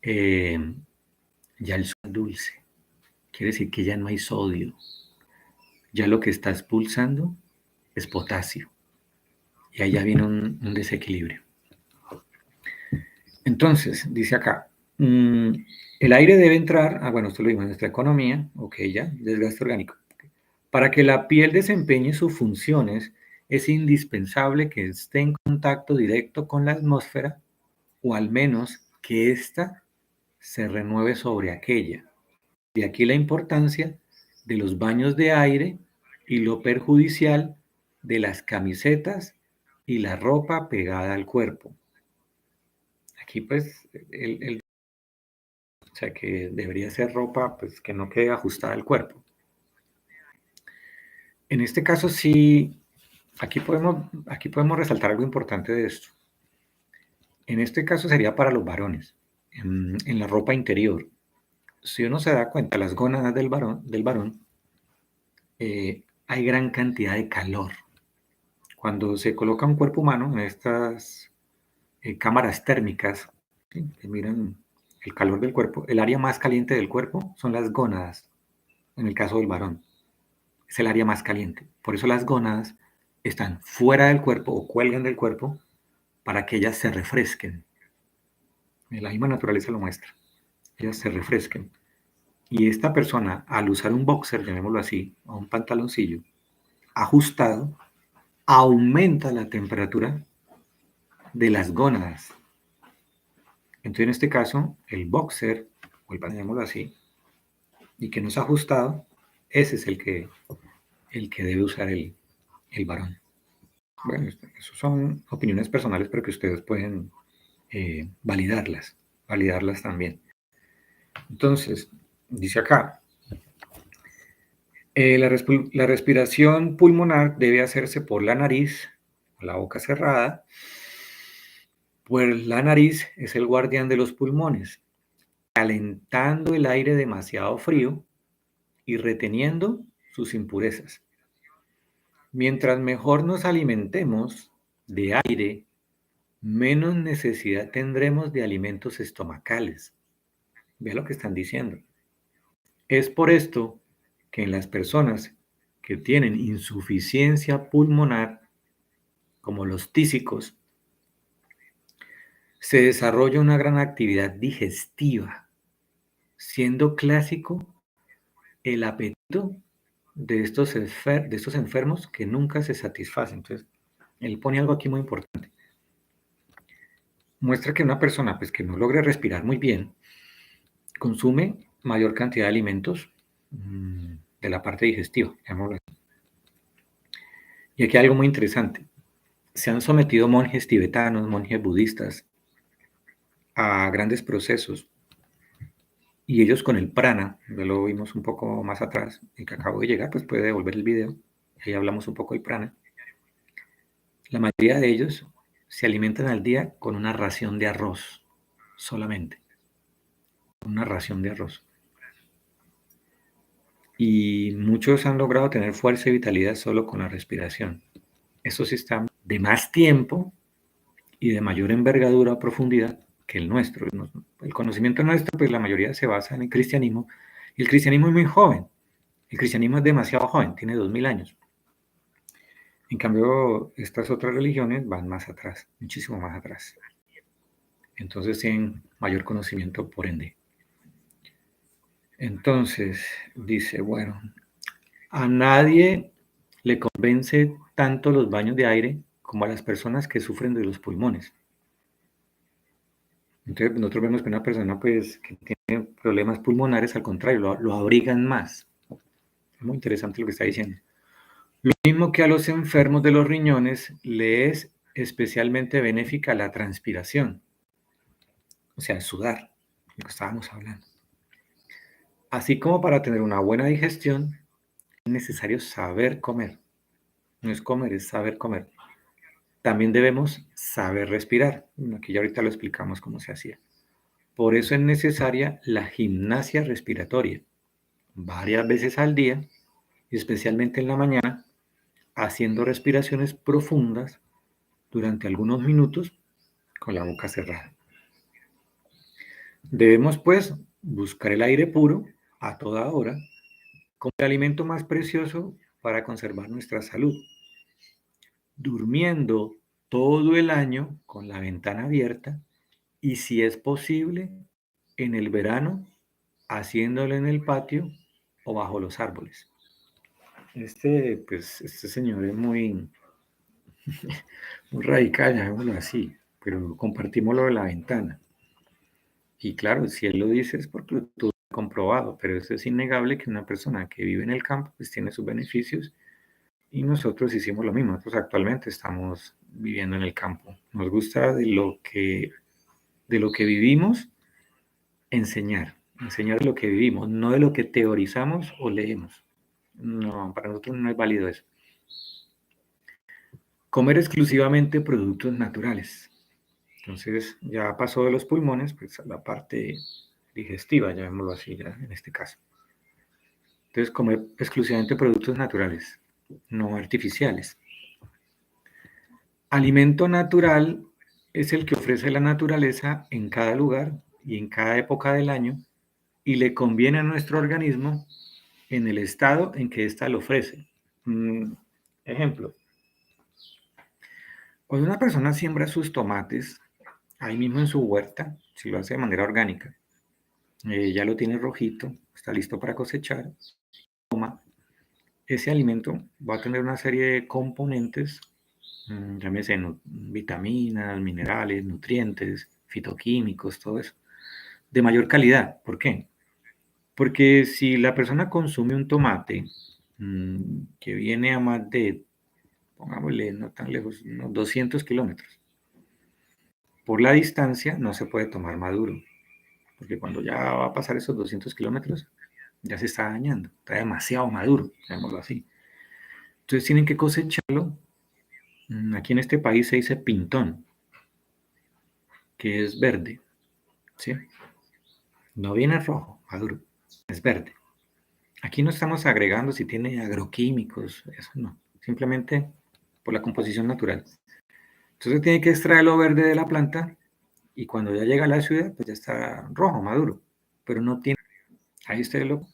ya el sudor es dulce. Quiere decir que ya no hay sodio. Ya lo que está expulsando es potasio. Y ahí ya viene un desequilibrio. Entonces, dice acá, el aire debe entrar, bueno, esto lo digo en nuestra economía, ok, ya, desgaste orgánico. Para que la piel desempeñe sus funciones, es indispensable que esté en contacto directo con la atmósfera, o al menos que ésta se renueve sobre aquella. De aquí la importancia de los baños de aire y lo perjudicial de las camisetas y la ropa pegada al cuerpo. Aquí pues, o sea, que debería ser ropa pues, que no quede ajustada al cuerpo. En este caso sí, aquí podemos resaltar algo importante de esto. En este caso sería para los varones, en la ropa interior. Si uno se da cuenta, las gónadas del varón hay gran cantidad de calor. Cuando se coloca un cuerpo humano en estas cámaras térmicas, ¿sí? Que miran el calor del cuerpo, el área más caliente del cuerpo son las gónadas, en el caso del varón. Es el área más caliente. Por eso las gónadas están fuera del cuerpo o cuelgan del cuerpo para que ellas se refresquen. La misma naturaleza lo muestra. Ellas se refresquen. Y esta persona, al usar un boxer, llamémoslo así, o un pantaloncillo ajustado, aumenta la temperatura de las gónadas. Entonces, en este caso, el boxer, o el llamémoslo así, y que no es ajustado, ese es el que debe usar el varón. Bueno, eso son opiniones personales, pero que ustedes pueden validarlas también. Entonces, dice acá, la respiración pulmonar debe hacerse por la nariz, la boca cerrada, pues la nariz es el guardián de los pulmones, calentando el aire demasiado frío y reteniendo sus impurezas. Mientras mejor nos alimentemos de aire, menos necesidad tendremos de alimentos estomacales. Vea lo que están diciendo. Es por esto que en las personas que tienen insuficiencia pulmonar, como los tísicos, se desarrolla una gran actividad digestiva, siendo clásico el apetito de estos enfermos que nunca se satisfacen. Entonces, él pone algo aquí muy importante. Muestra que una persona pues, que no logre respirar muy bien consume mayor cantidad de alimentos de la parte digestiva, llamémoslo así. Y aquí hay algo muy interesante. Se han sometido monjes tibetanos, monjes budistas, a grandes procesos y ellos con el prana, ya lo vimos un poco más atrás, el que acabo de llegar, pues puede devolver el video, ahí hablamos un poco del prana. La mayoría de ellos se alimentan al día con una ración de arroz, solamente, una ración de arroz. Y muchos han logrado tener fuerza y vitalidad solo con la respiración. Estos sistemas de más tiempo y de mayor envergadura o profundidad que el nuestro. El conocimiento nuestro, pues la mayoría se basa en el cristianismo, y el cristianismo es muy joven. El cristianismo es demasiado joven, tiene 2000 años. En cambio, estas otras religiones van más atrás, muchísimo más atrás. Entonces tienen mayor conocimiento por ende. Entonces, dice, bueno, a nadie le convence tanto los baños de aire como a las personas que sufren de los pulmones. Entonces, nosotros vemos que una persona pues, que tiene problemas pulmonares, al contrario, lo abrigan más. Es muy interesante lo que está diciendo. Lo mismo que a los enfermos de los riñones le es especialmente benéfica la transpiración, o sea, sudar, lo que estábamos hablando. Así como para tener una buena digestión, es necesario saber comer. No es comer, es saber comer. También debemos saber respirar. Aquí ya ahorita lo explicamos cómo se hacía. Por eso es necesaria la gimnasia respiratoria, varias veces al día, especialmente en la mañana, haciendo respiraciones profundas durante algunos minutos con la boca cerrada. Debemos, pues, buscar el aire puro a toda hora como el alimento más precioso para conservar nuestra salud, durmiendo todo el año con la ventana abierta y, si es posible, en el verano, haciéndolo en el patio o bajo los árboles. Este señor es muy, muy radical, llamémoslo así, pero compartimos lo de la ventana. Y claro, si él lo dice es porque lo tuvo comprobado, pero eso es innegable que una persona que vive en el campo pues tiene sus beneficios, y nosotros hicimos lo mismo. Nosotros actualmente estamos viviendo en el campo. Nos gusta de lo que de lo que vivimos, enseñar de lo que vivimos, no de lo que teorizamos o leemos. No, para nosotros no es válido eso. Comer exclusivamente productos naturales. Entonces ya pasó de los pulmones, pues a la parte digestiva, llamémoslo así ya en este caso. Entonces comer exclusivamente productos naturales, no artificiales. Alimento natural es el que ofrece la naturaleza en cada lugar y en cada época del año y le conviene a nuestro organismo en el estado en que ésta lo ofrece. Ejemplo, cuando una persona siembra sus tomates ahí mismo en su huerta, si lo hace de manera orgánica, ya lo tiene rojito, está listo para cosechar, toma, ese alimento va a tener una serie de componentes, llámese vitaminas, minerales, nutrientes, fitoquímicos, todo eso, de mayor calidad. ¿Por qué? Porque si la persona consume un tomate que viene a más de, pongámosle, no tan lejos, unos 200 kilómetros, por la distancia no se puede tomar maduro, porque cuando ya va a pasar esos 200 kilómetros, ya se está dañando, está demasiado maduro, llamémoslo así. Entonces tienen que cosecharlo. Aquí en este país se dice pintón, que es verde, ¿sí? No viene rojo, maduro, es verde. Aquí no estamos agregando si tiene agroquímicos, eso no, simplemente por la composición natural. Entonces tiene que extraer lo verde de la planta y cuando ya llega a la ciudad, pues ya está rojo, maduro, pero no tiene, ahí ustedes lo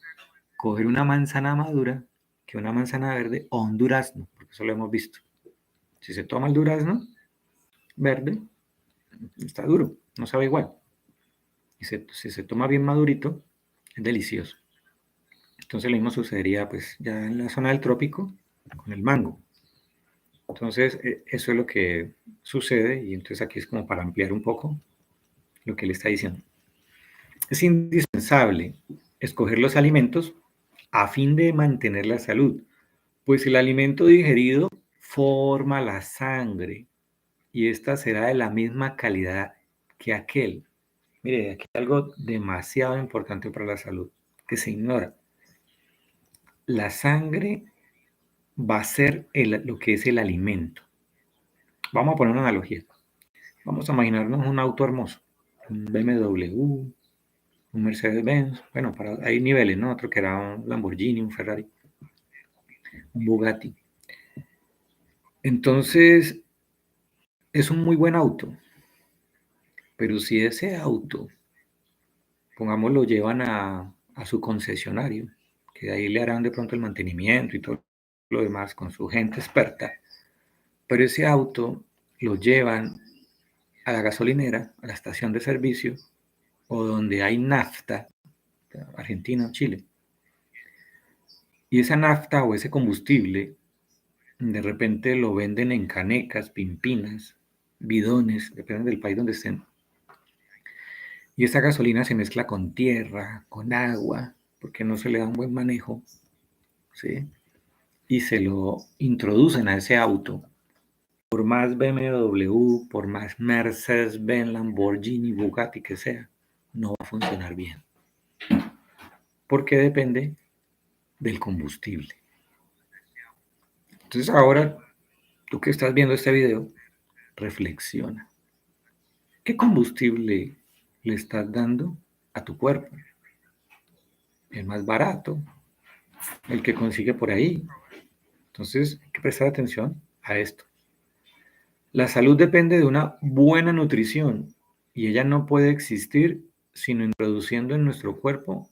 coger una manzana madura que una manzana verde o un durazno, porque eso lo hemos visto. Si se toma el durazno verde, está duro, no sabe igual. Y si se toma bien madurito, es delicioso. Entonces lo mismo sucedería pues ya en la zona del trópico con el mango. Entonces eso es lo que sucede y entonces aquí es como para ampliar un poco lo que él está diciendo. Es indispensable escoger los alimentos a fin de mantener la salud, pues el alimento digerido forma la sangre y esta será de la misma calidad que aquel. Mire, aquí hay algo demasiado importante para la salud que se ignora. La sangre va a ser lo que es el alimento. Vamos a poner una analogía. Vamos a imaginarnos un auto hermoso, un BMW, un Mercedes-Benz. Bueno, hay niveles, ¿no? Otro que era un Lamborghini, un Ferrari, un Bugatti. Entonces, es un muy buen auto, pero si ese auto, pongamos, lo llevan a su concesionario, que de ahí le harán de pronto el mantenimiento y todo lo demás con su gente experta, pero ese auto lo llevan a la gasolinera, a la estación de servicio, o donde hay nafta, Argentina o Chile, y esa nafta o ese combustible, de repente lo venden en canecas, pimpinas, bidones, depende del país donde estén, y esa gasolina se mezcla con tierra, con agua, porque no se le da un buen manejo, ¿sí? Y se lo introducen a ese auto. Por más BMW, por más Mercedes-Benz, Lamborghini, Bugatti que sea, no va a funcionar bien. Porque depende del combustible. Entonces ahora, tú que estás viendo este video, reflexiona. ¿Qué combustible le estás dando a tu cuerpo? El más barato, el que consigue por ahí. Entonces hay que prestar atención a esto. La salud depende de una buena nutrición y ella no puede existir sino introduciendo en nuestro cuerpo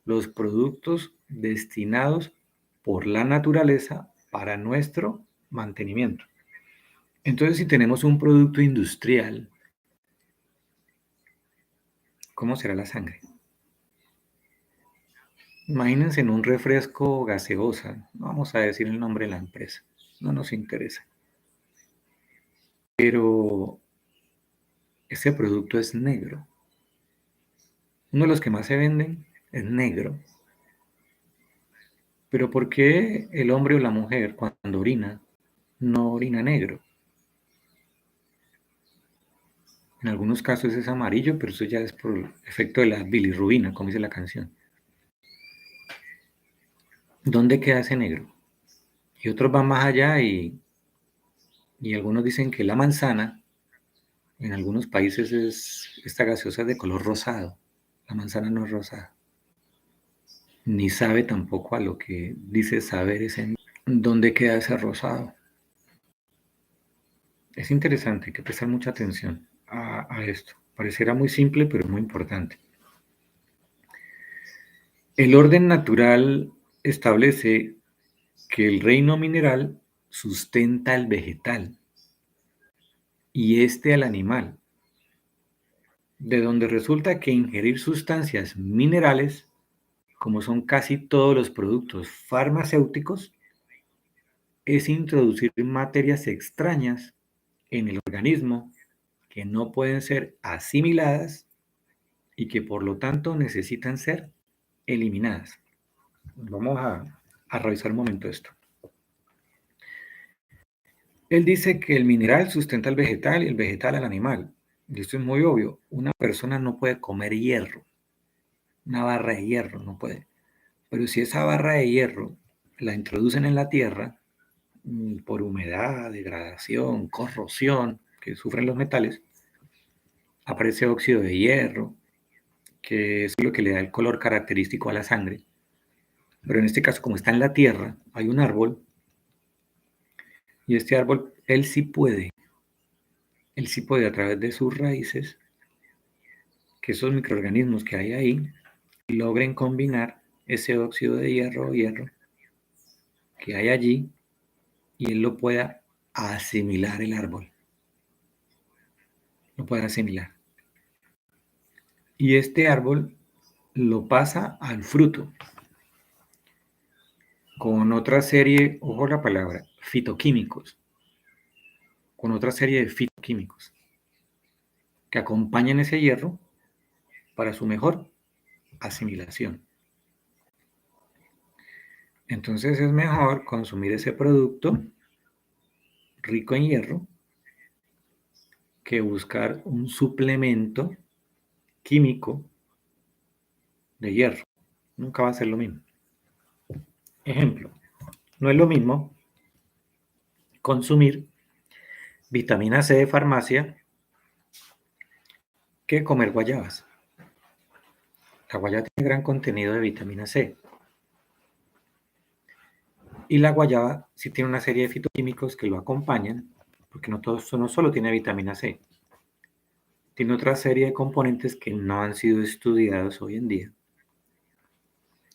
los productos destinados por la naturaleza para nuestro mantenimiento. Entonces, si tenemos un producto industrial, ¿cómo será la sangre? Imagínense en un refresco gaseosa, no vamos a decir el nombre de la empresa, no nos interesa, pero ese producto es negro. Uno de los que más se venden es negro. Pero ¿por qué el hombre o la mujer cuando orina no orina negro? En algunos casos es amarillo, pero eso ya es por el efecto de la bilirrubina, como dice la canción. ¿Dónde queda ese negro? Y otros van más allá y algunos dicen que la manzana, en algunos países esta gaseosa es de color rosado. La manzana no es rosada. Ni sabe tampoco a lo que dice saber ese. ¿Dónde queda ese rosado? Es interesante, hay que prestar mucha atención a esto. Pareciera muy simple, pero es muy importante. El orden natural establece que el reino mineral sustenta al vegetal y este al animal, de donde resulta que ingerir sustancias minerales, como son casi todos los productos farmacéuticos, es introducir materias extrañas en el organismo que no pueden ser asimiladas y que por lo tanto necesitan ser eliminadas. Vamos a revisar un momento esto. Él dice que el mineral sustenta al vegetal y el vegetal al animal. Y esto es muy obvio. Una persona no puede comer hierro, una barra de hierro no puede. Pero si esa barra de hierro la introducen en la tierra por humedad, degradación, corrosión que sufren los metales, aparece óxido de hierro, que es lo que le da el color característico a la sangre. Pero en este caso, como está en la tierra, hay un árbol y este árbol, él sí puede a través de sus raíces, que esos microorganismos que hay ahí logren combinar ese óxido de hierro o hierro que hay allí y él lo pueda asimilar el árbol, lo pueda asimilar. Y este árbol lo pasa al fruto con otra serie, ojo la palabra, fitoquímicos, con otra serie de fitoquímicos que acompañan ese hierro para su mejor asimilación. Entonces es mejor consumir ese producto rico en hierro que buscar un suplemento químico de hierro. Nunca va a ser lo mismo. Ejemplo, no es lo mismo consumir vitamina C de farmacia que comer guayabas. La guayaba tiene gran contenido de vitamina C. Y la guayaba sí tiene una serie de fitoquímicos que lo acompañan, porque no todo esto no solo tiene vitamina C, tiene otra serie de componentes que no han sido estudiados hoy en día.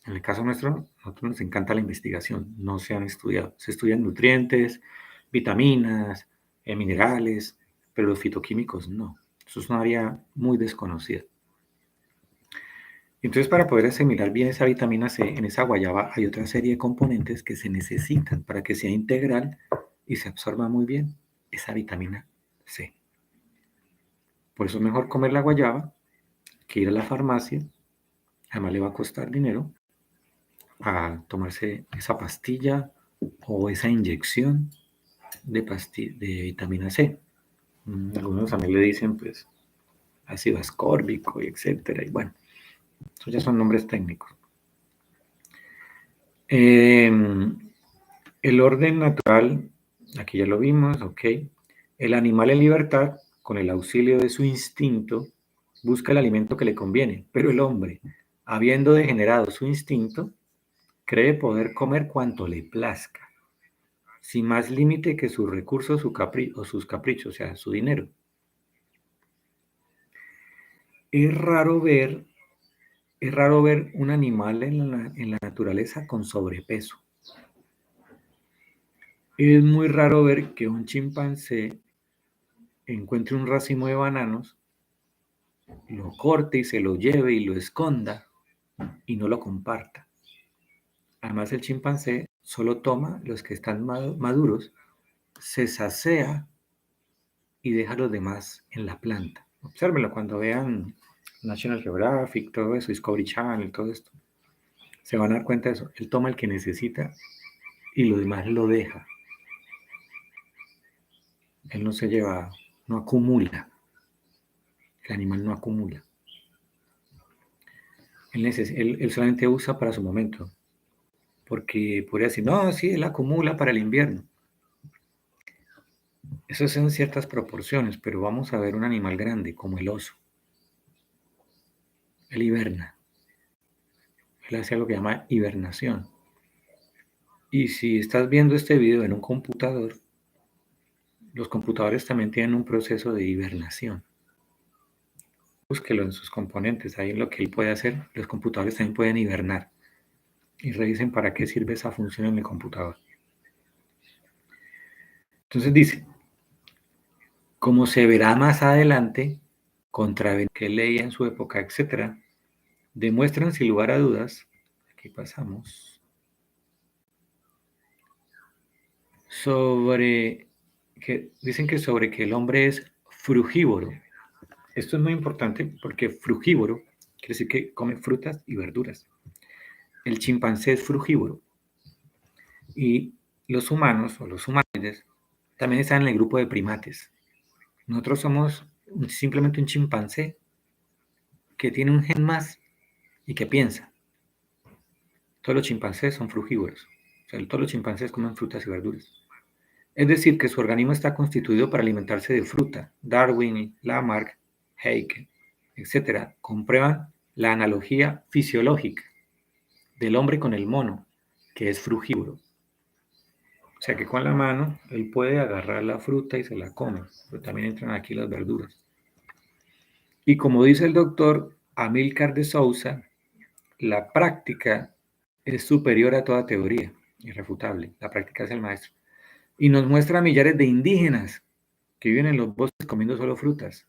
En el caso nuestro, a nosotros nos encanta la investigación, no se han estudiado. Se estudian nutrientes, vitaminas, minerales, pero los fitoquímicos no. Eso es una área muy desconocida. Entonces, para poder asimilar bien esa vitamina C, en esa guayaba hay otra serie de componentes que se necesitan para que sea integral y se absorba muy bien esa vitamina C. Por eso es mejor comer la guayaba que ir a la farmacia, además le va a costar dinero, a tomarse esa pastilla o esa inyección de vitamina C. Algunos también le dicen, pues, ácido ascórbico, y etcétera. Y bueno, esos ya son nombres técnicos. El orden natural, aquí ya lo vimos, ok. El animal en libertad, con el auxilio de su instinto, busca el alimento que le conviene, pero el hombre, habiendo degenerado su instinto, cree poder comer cuanto le plazca, sin más límite que sus recursos o sus caprichos, o sea, su dinero. Es raro ver, es raro ver un animal en la naturaleza con sobrepeso. Es muy raro ver que un chimpancé encuentre un racimo de bananos, lo corte y se lo lleve y lo esconda y no lo comparta. Además, el chimpancé solo toma los que están maduros, se sacea y deja los demás en la planta. Obsérvenlo cuando vean National Geographic, todo eso, Discovery Channel, todo esto. Se van a dar cuenta de eso. Él toma el que necesita y lo demás lo deja. Él no se lleva, no acumula. El animal no acumula. Él solamente usa para su momento. Porque podría decir, no, sí, él acumula para el invierno. Eso es en ciertas proporciones, pero vamos a ver un animal grande como el oso. Él hiberna. Él hace lo que llama hibernación. Y si estás viendo este video en un computador, los computadores también tienen un proceso de hibernación. Búsquelo en sus componentes, ahí en lo que él puede hacer. Los computadores también pueden hibernar. Y revisen para qué sirve esa función en el computador. Entonces dice, como se verá más adelante, contra que leía en su época, etc., demuestran sin lugar a dudas, aquí pasamos, dicen que sobre que el hombre es frugívoro. Esto es muy importante porque frugívoro quiere decir que come frutas y verduras. El chimpancé es frugívoro y los humanos o los humanoides también están en el grupo de primates. Nosotros somos simplemente un chimpancé que tiene un gen más y que piensa. Todos los chimpancés son frugívoros. O sea, todos los chimpancés comen frutas y verduras. Es decir, que su organismo está constituido para alimentarse de fruta. Darwin, Lamarck, Haeckel, etc. comprueban la analogía fisiológica del hombre con el mono, que es frugívoro. O sea que con la mano él puede agarrar la fruta y se la come, pero también entran aquí las verduras. Y como dice el doctor Amílcar de Souza, la práctica es superior a toda teoría, irrefutable. La práctica es el maestro. Y nos muestra millares de indígenas que viven en los bosques comiendo solo frutas.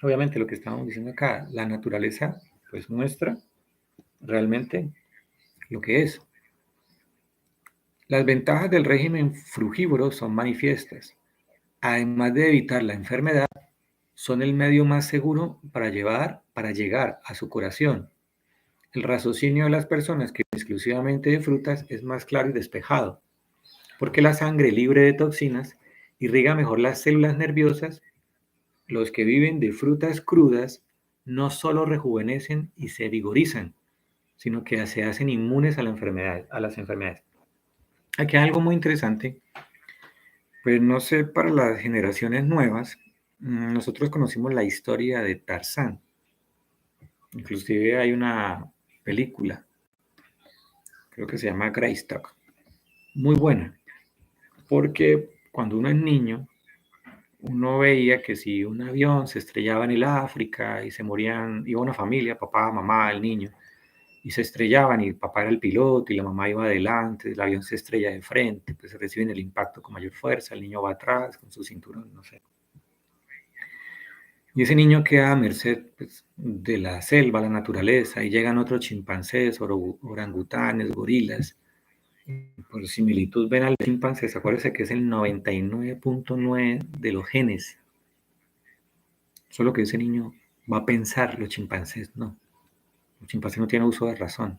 Obviamente lo que estamos diciendo acá, la naturaleza pues muestra realmente lo que es. Las ventajas del régimen frugívoro son manifiestas. Además de evitar la enfermedad, son el medio más seguro para llegar a su curación. El raciocinio de las personas que viven exclusivamente de frutas es más claro y despejado, porque la sangre libre de toxinas irriga mejor las células nerviosas. Los que viven de frutas crudas no solo rejuvenecen y se vigorizan, sino que se hacen inmunes a las enfermedades. Aquí hay algo muy interesante, pues no sé, para las generaciones nuevas, nosotros conocimos la historia de Tarzán. Inclusive hay una película, creo que se llama Greystock, muy buena, porque cuando uno es niño, uno veía que si un avión se estrellaba en el África y se morían, iba una familia, papá, mamá, el niño, y se estrellaban y el papá era el piloto y la mamá iba adelante, el avión se estrella de frente, pues reciben el impacto con mayor fuerza, el niño va atrás con su cinturón, no sé. Y ese niño queda a merced pues, de la selva, la naturaleza, y llegan otros chimpancés, orangutanes, gorilas. Por similitud ven al chimpancé, acuérdense que es el 99.9 de los genes. Solo que ese niño va a pensar, los chimpancés no. El chimpancé no tiene uso de razón.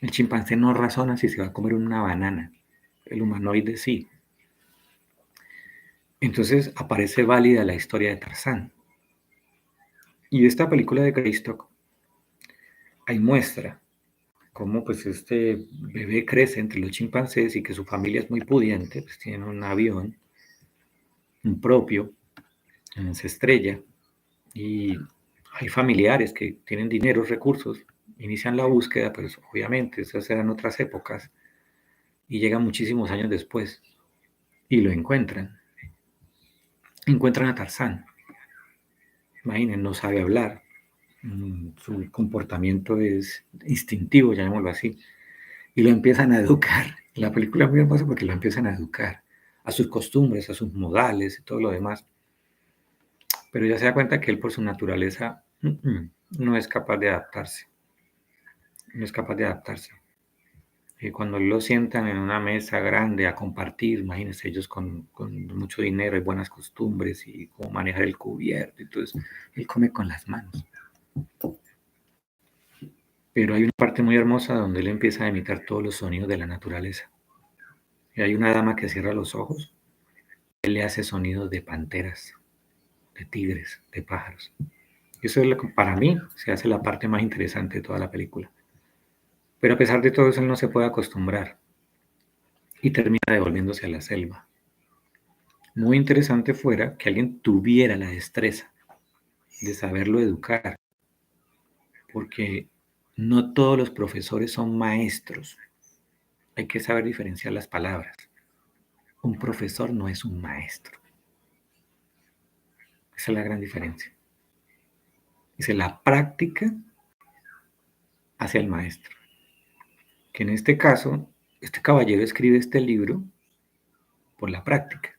El chimpancé no razona si se va a comer una banana. El humanoide sí. Entonces aparece válida la historia de Tarzán. Y esta película de Greystock, ahí muestra cómo pues este bebé crece entre los chimpancés y que su familia es muy pudiente, pues tienen un avión, un propio, se estrella y hay familiares que tienen dinero, recursos, inician la búsqueda, pues obviamente esas eran otras épocas y llegan muchísimos años después y lo encuentran. Encuentran a Tarzán. Imaginen, no sabe hablar, su comportamiento es instintivo, llamémoslo así, y lo empiezan a educar. La película es muy hermosa porque lo empiezan a educar a sus costumbres, a sus modales y todo lo demás. Pero ya se da cuenta que él por su naturaleza no es capaz de adaptarse. No es capaz de adaptarse. Y cuando lo sientan en una mesa grande a compartir, imagínense ellos con mucho dinero y buenas costumbres y cómo manejar el cubierto. Entonces, él come con las manos. Pero hay una parte muy hermosa donde él empieza a imitar todos los sonidos de la naturaleza. Y hay una dama que cierra los ojos, él le hace sonidos de panteras, de tigres, de pájaros. Eso es para mí se hace la parte más interesante de toda la película. Pero a pesar de todo eso, él no se puede acostumbrar y termina devolviéndose a la selva. Muy interesante fuera que alguien tuviera la destreza de saberlo educar, porque no todos los profesores son maestros. Hay que saber diferenciar las palabras. Un profesor no es un maestro. Esa es la gran diferencia. Dice, la práctica hacia el maestro. Que en este caso, este caballero escribe este libro por la práctica.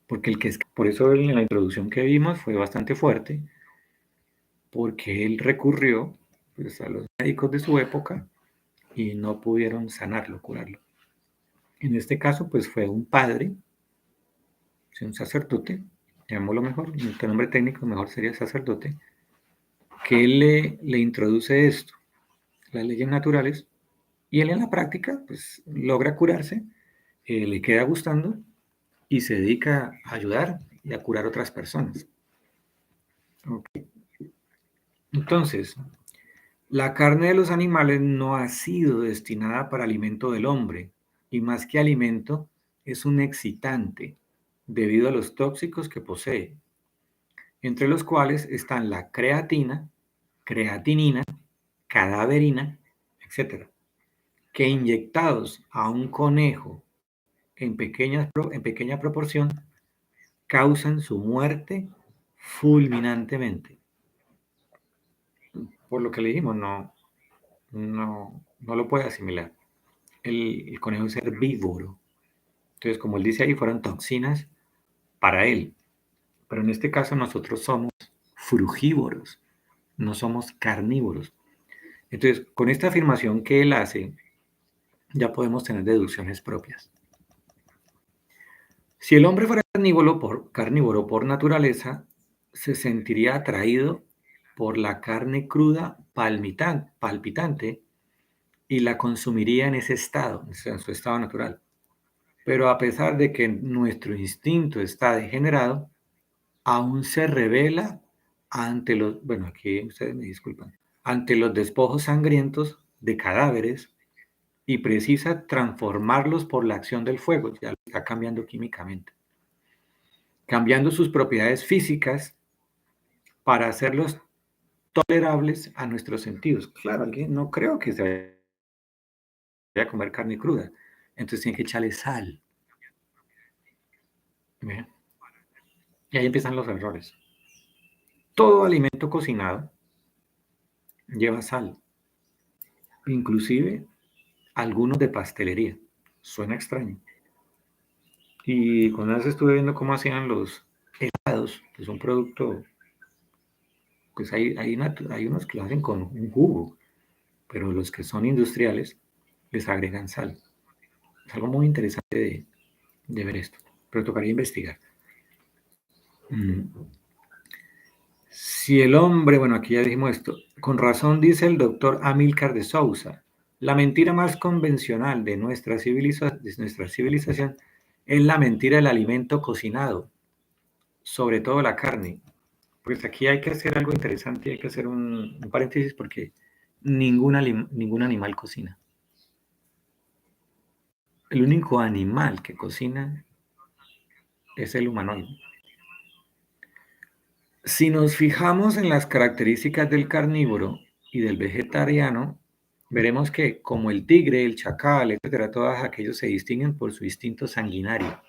Porque por eso en la introducción que vimos fue bastante fuerte, porque él recurrió pues, a los médicos de su época y no pudieron sanarlo, curarlo. En este caso, pues fue un padre, un sacerdote, llamémoslo mejor, el nombre técnico mejor sería sacerdote, que él le introduce esto, las leyes naturales, y él en la práctica pues logra curarse, le queda gustando y se dedica a ayudar y a curar otras personas. Okay. Entonces, la carne de los animales no ha sido destinada para alimento del hombre, y más que alimento, es un excitante, debido a los tóxicos que posee, entre los cuales están la creatina, creatinina, cadaverina, etc., que inyectados a un conejo en pequeña proporción, causan su muerte fulminantemente. Por lo que le dijimos, no lo puede asimilar. El conejo es herbívoro. Entonces, como él dice ahí, fueron toxinas para él. Pero en este caso nosotros somos frugívoros, no somos carnívoros. Entonces, con esta afirmación que él hace, ya podemos tener deducciones propias. Si el hombre fuera carnívoro por naturaleza, se sentiría atraído por la carne cruda palpitante y la consumiría en ese estado, en su estado natural. Pero a pesar de que nuestro instinto está degenerado, aún se revela ante los, bueno, aquí ustedes me disculpan, ante los despojos sangrientos de cadáveres y precisa transformarlos por la acción del fuego, ya lo está cambiando químicamente, cambiando sus propiedades físicas para hacerlos tolerables a nuestros sentidos. Claro, alguien no creo que se vaya a comer carne cruda, entonces tiene que echarle sal. ¿Ve? Y ahí empiezan los errores. Todo alimento cocinado lleva sal, inclusive algunos de pastelería. Suena extraño. Y cuando vez estuve viendo cómo hacían los helados, que es un producto, pues hay unos que lo hacen con un jugo, pero los que son industriales les agregan sal. Es algo muy interesante de ver esto, pero tocaría investigar. Si el hombre, bueno, aquí ya dijimos esto, con razón dice el doctor Amílcar de Sousa, la mentira más convencional de nuestra civilización es la mentira del alimento cocinado, sobre todo la carne. Pues aquí hay que hacer algo interesante, hay que hacer un paréntesis porque ningún animal cocina. El único animal que cocina es el humanoide. Si nos fijamos en las características del carnívoro y del vegetariano, veremos que como el tigre, el chacal, etcétera, todos aquellos se distinguen por su instinto sanguinario.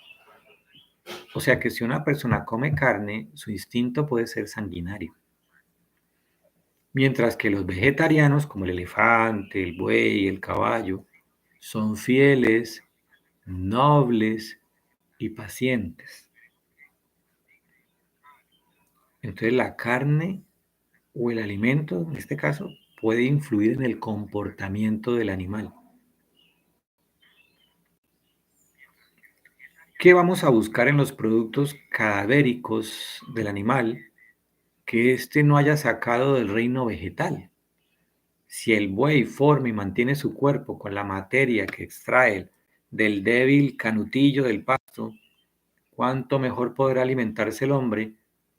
O sea que si una persona come carne, su instinto puede ser sanguinario. Mientras que los vegetarianos, como el elefante, el buey, el caballo, son fieles, nobles y pacientes. Entonces la carne o el alimento, en este caso, puede influir en el comportamiento del animal. ¿Qué vamos a buscar en los productos cadavéricos del animal que éste no haya sacado del reino vegetal? Si el buey forma y mantiene su cuerpo con la materia que extrae del débil canutillo del pasto, ¿cuánto mejor podrá alimentarse el hombre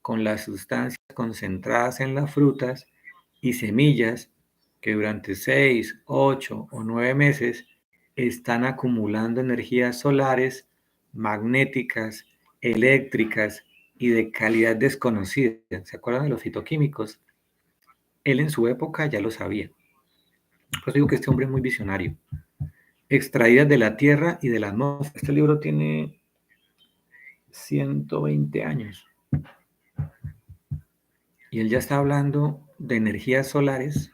con las sustancias concentradas en las frutas y semillas que durante 6, 8 o 9 meses están acumulando energías solares, magnéticas, eléctricas y de calidad desconocida. ¿Se acuerdan de los fitoquímicos? Él en su época ya lo sabía. Por eso digo que este hombre es muy visionario. Extraídas de la tierra y de la atmósfera. Este libro tiene 120 años. Y él ya está hablando de energías solares.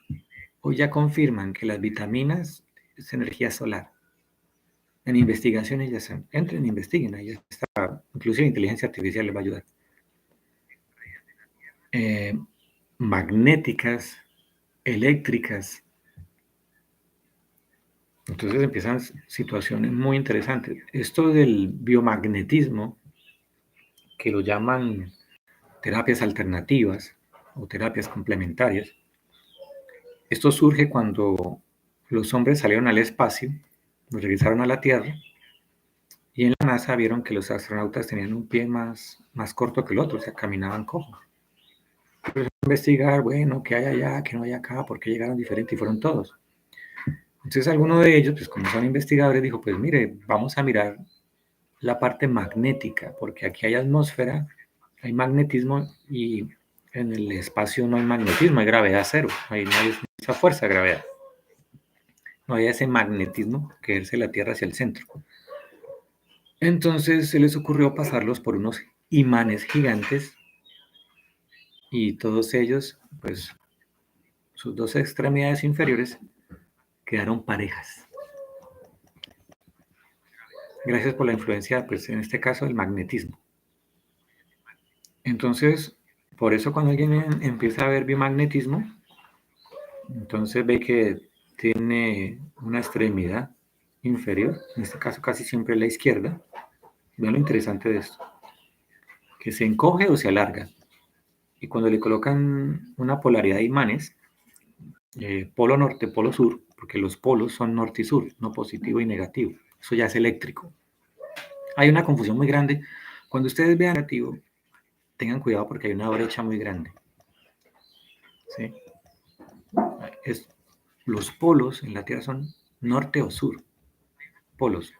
Hoy ya confirman que las vitaminas es energía solar. En investigaciones ya están. Entren, investiguen, ahí está. Inclusive inteligencia artificial les va a ayudar. Magnéticas, eléctricas. Entonces empiezan situaciones muy interesantes. Esto del biomagnetismo, que lo llaman terapias alternativas o terapias complementarias, esto surge cuando los hombres salieron al espacio, regresaron a la Tierra, y en la NASA vieron que los astronautas tenían un pie más corto que el otro, o sea, caminaban cojos. Empezaron a investigar, bueno, ¿qué hay allá, qué no hay acá? ¿Por qué llegaron diferentes? Y fueron todos. Entonces alguno de ellos, pues como son investigadores, dijo, pues mire, vamos a mirar la parte magnética, porque aquí hay atmósfera, hay magnetismo y en el espacio no hay magnetismo, hay gravedad cero, no hay esa fuerza de gravedad, no hay ese magnetismo que ejerce la Tierra hacia el centro. Entonces se les ocurrió pasarlos por unos imanes gigantes y todos ellos, pues sus dos extremidades inferiores quedaron parejas. Gracias por la influencia, pues en este caso, del magnetismo. Entonces, por eso cuando alguien empieza a ver biomagnetismo, entonces ve que tiene una extremidad inferior, en este caso casi siempre la izquierda. Vean lo interesante de esto, que se encoge o se alarga. Y cuando le colocan una polaridad de imanes, polo norte, polo sur, porque los polos son norte y sur, no positivo y negativo. Eso ya es eléctrico. Hay una confusión muy grande. Cuando ustedes vean negativo, tengan cuidado porque hay una brecha muy grande. ¿Sí? Los polos en la Tierra son norte o sur, polos.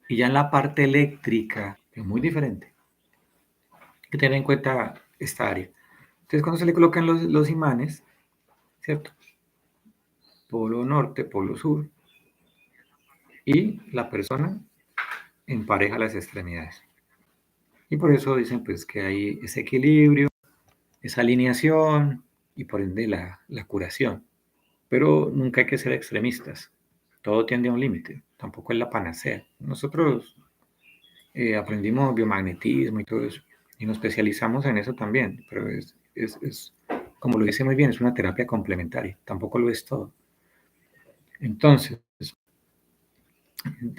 Y ya en la parte eléctrica es muy diferente. Hay que tener en cuenta esta área. Entonces, cuando se le colocan los imanes, ¿cierto? Polo norte, polo sur, y la persona empareja las extremidades. Y por eso dicen pues que hay ese equilibrio, esa alineación y por ende la curación. Pero nunca hay que ser extremistas. Todo tiende a un límite. Tampoco es la panacea. Nosotros aprendimos biomagnetismo y todo eso. Y nos especializamos en eso también. Pero es, como lo dice muy bien, es una terapia complementaria. Tampoco lo es todo. Entonces,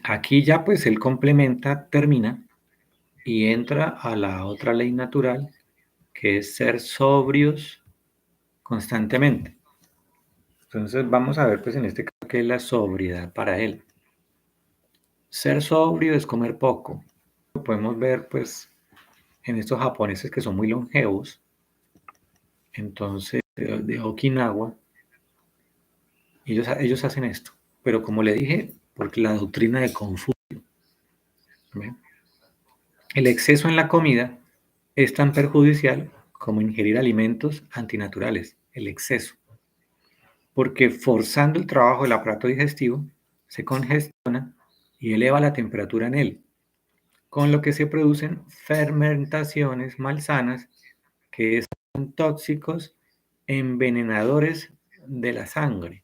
aquí ya pues él complementa, termina y entra a la otra ley natural, que es ser sobrios constantemente. Entonces vamos a ver pues en este caso qué es la sobriedad para él. Ser sobrio es comer poco. Podemos ver pues en estos japoneses que son muy longevos. Entonces de Okinawa, ellos hacen esto. Pero como le dije, porque la doctrina de Confucio, ¿ven? El exceso en la comida es tan perjudicial como ingerir alimentos antinaturales, el exceso. Porque forzando el trabajo del aparato digestivo, se congestiona y eleva la temperatura en él, con lo que se producen fermentaciones malsanas que son tóxicos, envenenadores de la sangre.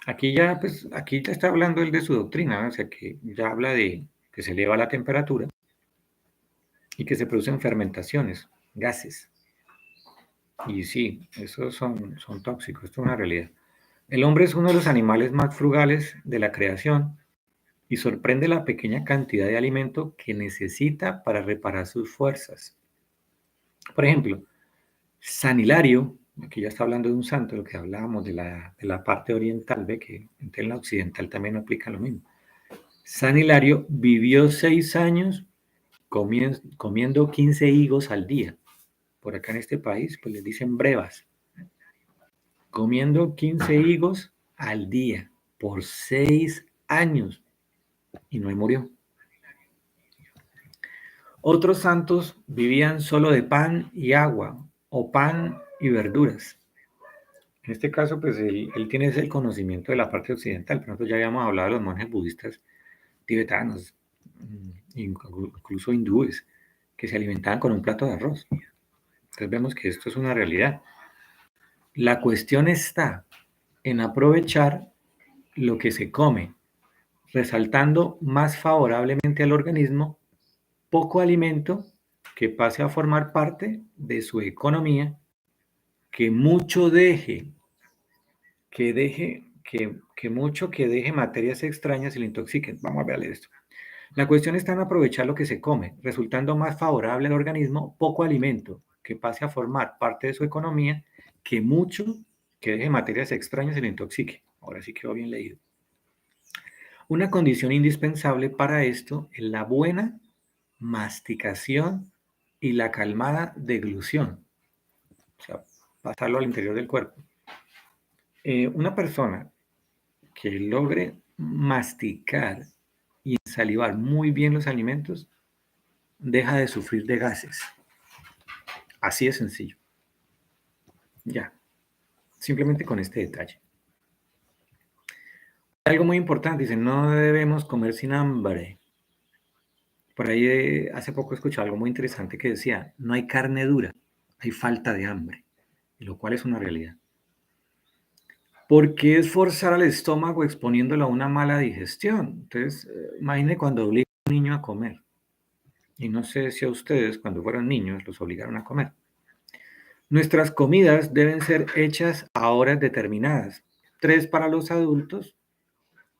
Aquí ya, pues, aquí ya está hablando él de su doctrina, ¿no? O sea, que ya habla de que se eleva la temperatura y que se producen fermentaciones, gases. Y sí, esos son tóxicos, esto es una realidad. El hombre es uno de los animales más frugales de la creación y sorprende la pequeña cantidad de alimento que necesita para reparar sus fuerzas. Por ejemplo, San Hilario, aquí ya está hablando de un santo, lo que hablábamos de la parte oriental, ve que en la occidental también aplica lo mismo. San Hilario vivió 6 años comiendo 15 higos al día. Por acá en este país, pues les dicen brevas. Comiendo 15 higos al día por 6 años y no murió. Otros santos vivían solo de pan y agua o pan y verduras. En este caso, pues él tiene ese conocimiento de la parte occidental, pero nosotros ya habíamos hablado de los monjes budistas tibetanos, incluso hindúes, que se alimentaban con un plato de arroz. Entonces vemos que esto es una realidad. La cuestión está en aprovechar lo que se come, resaltando más favorablemente al organismo poco alimento que pase a formar parte de su economía, que mucho deje, que deje materias extrañas y le intoxiquen. Vamos a ver esto. La cuestión está en aprovechar lo que se come, resultando más favorable al organismo poco alimento que pase a formar parte de su economía, que mucho que deje materias extrañas y le intoxique. Ahora sí quedó bien leído. Una condición indispensable para esto es la buena masticación y la calmada deglución, o sea, pasarlo al interior del cuerpo. Una persona que logre masticar y salivar muy bien los alimentos deja de sufrir de gases. Así de sencillo. Ya, simplemente con este detalle. Algo muy importante, dice, no debemos comer sin hambre. Por ahí hace poco escuché algo muy interesante que decía, no hay carne dura, hay falta de hambre, lo cual es una realidad. ¿Por qué esforzar al estómago exponiéndolo a una mala digestión? Entonces, imagine cuando obliga a un niño a comer. Y no sé si a ustedes, cuando fueron niños, los obligaron a comer. Nuestras comidas deben ser hechas a horas determinadas. 3 para los adultos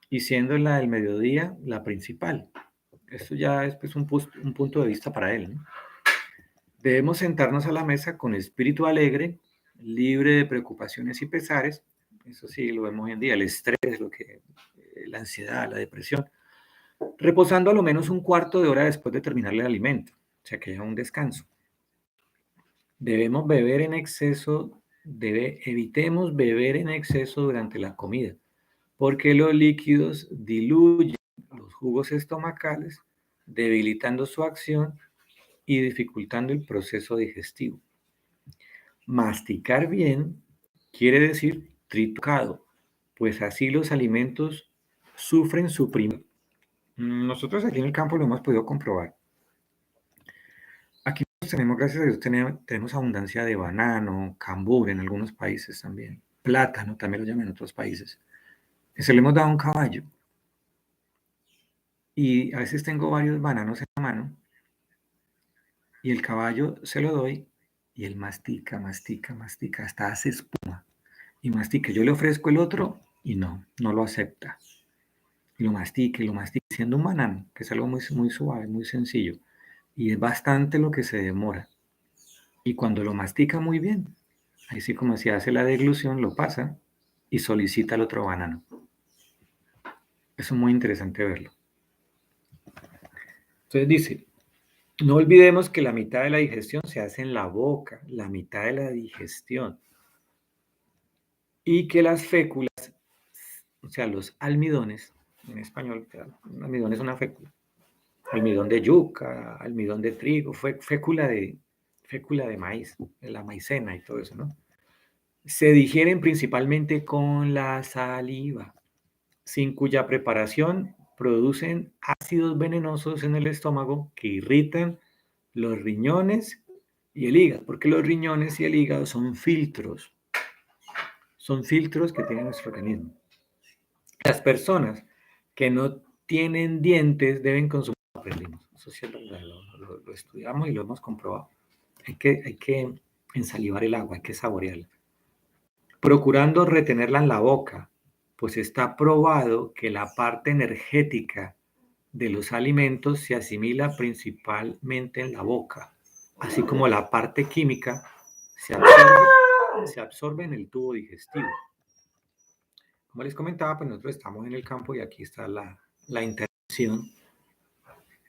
y siendo la del mediodía la principal. Esto ya es pues, un punto de vista para él, ¿no? Debemos sentarnos a la mesa con espíritu alegre, libre de preocupaciones y pesares. Eso sí, lo vemos hoy en día, el estrés, la ansiedad, la depresión. Reposando a lo menos un cuarto de hora después de terminar el alimento, o sea que haya un descanso. Evitemos beber en exceso durante la comida, porque los líquidos diluyen los jugos estomacales, debilitando su acción y dificultando el proceso digestivo. Masticar bien quiere decir tritucado, pues así los alimentos sufren su primer. Nosotros aquí en el campo lo hemos podido comprobar. Aquí tenemos, gracias a Dios, tenemos abundancia de banano, cambur en algunos países también, plátano también lo llaman en otros países. Se le hemos dado a un caballo y a veces tengo varios bananos en la mano y el caballo se lo doy y él mastica, hasta hace espuma y mastica. Yo le ofrezco el otro y no lo acepta. Y lo mastica, siendo un banano, que es algo muy, muy suave, muy sencillo. Y es bastante lo que se demora. Y cuando lo mastica muy bien, ahí sí como si hace la deglución, lo pasa y solicita el otro banano. Eso es muy interesante verlo. Entonces dice, no olvidemos que la mitad de la digestión se hace en la boca, la mitad de la digestión. Y que las féculas, o sea, los almidones, en español, un almidón es una fécula. Almidón de yuca, almidón de trigo, fécula de maíz, de la maicena y todo eso, ¿no? Se digieren principalmente con la saliva, sin cuya preparación producen ácidos venenosos en el estómago que irritan los riñones y el hígado, porque los riñones y el hígado son filtros que tiene nuestro organismo. Las personas que no tienen dientes deben consumir, aprendimos, eso sí es verdad, lo estudiamos y lo hemos comprobado. Hay que ensalivar el agua, hay que saborearla. Procurando retenerla en la boca, pues está probado que la parte energética de los alimentos se asimila principalmente en la boca, así como la parte química se absorbe en el tubo digestivo. Como les comentaba, pues nosotros estamos en el campo y aquí está la interacción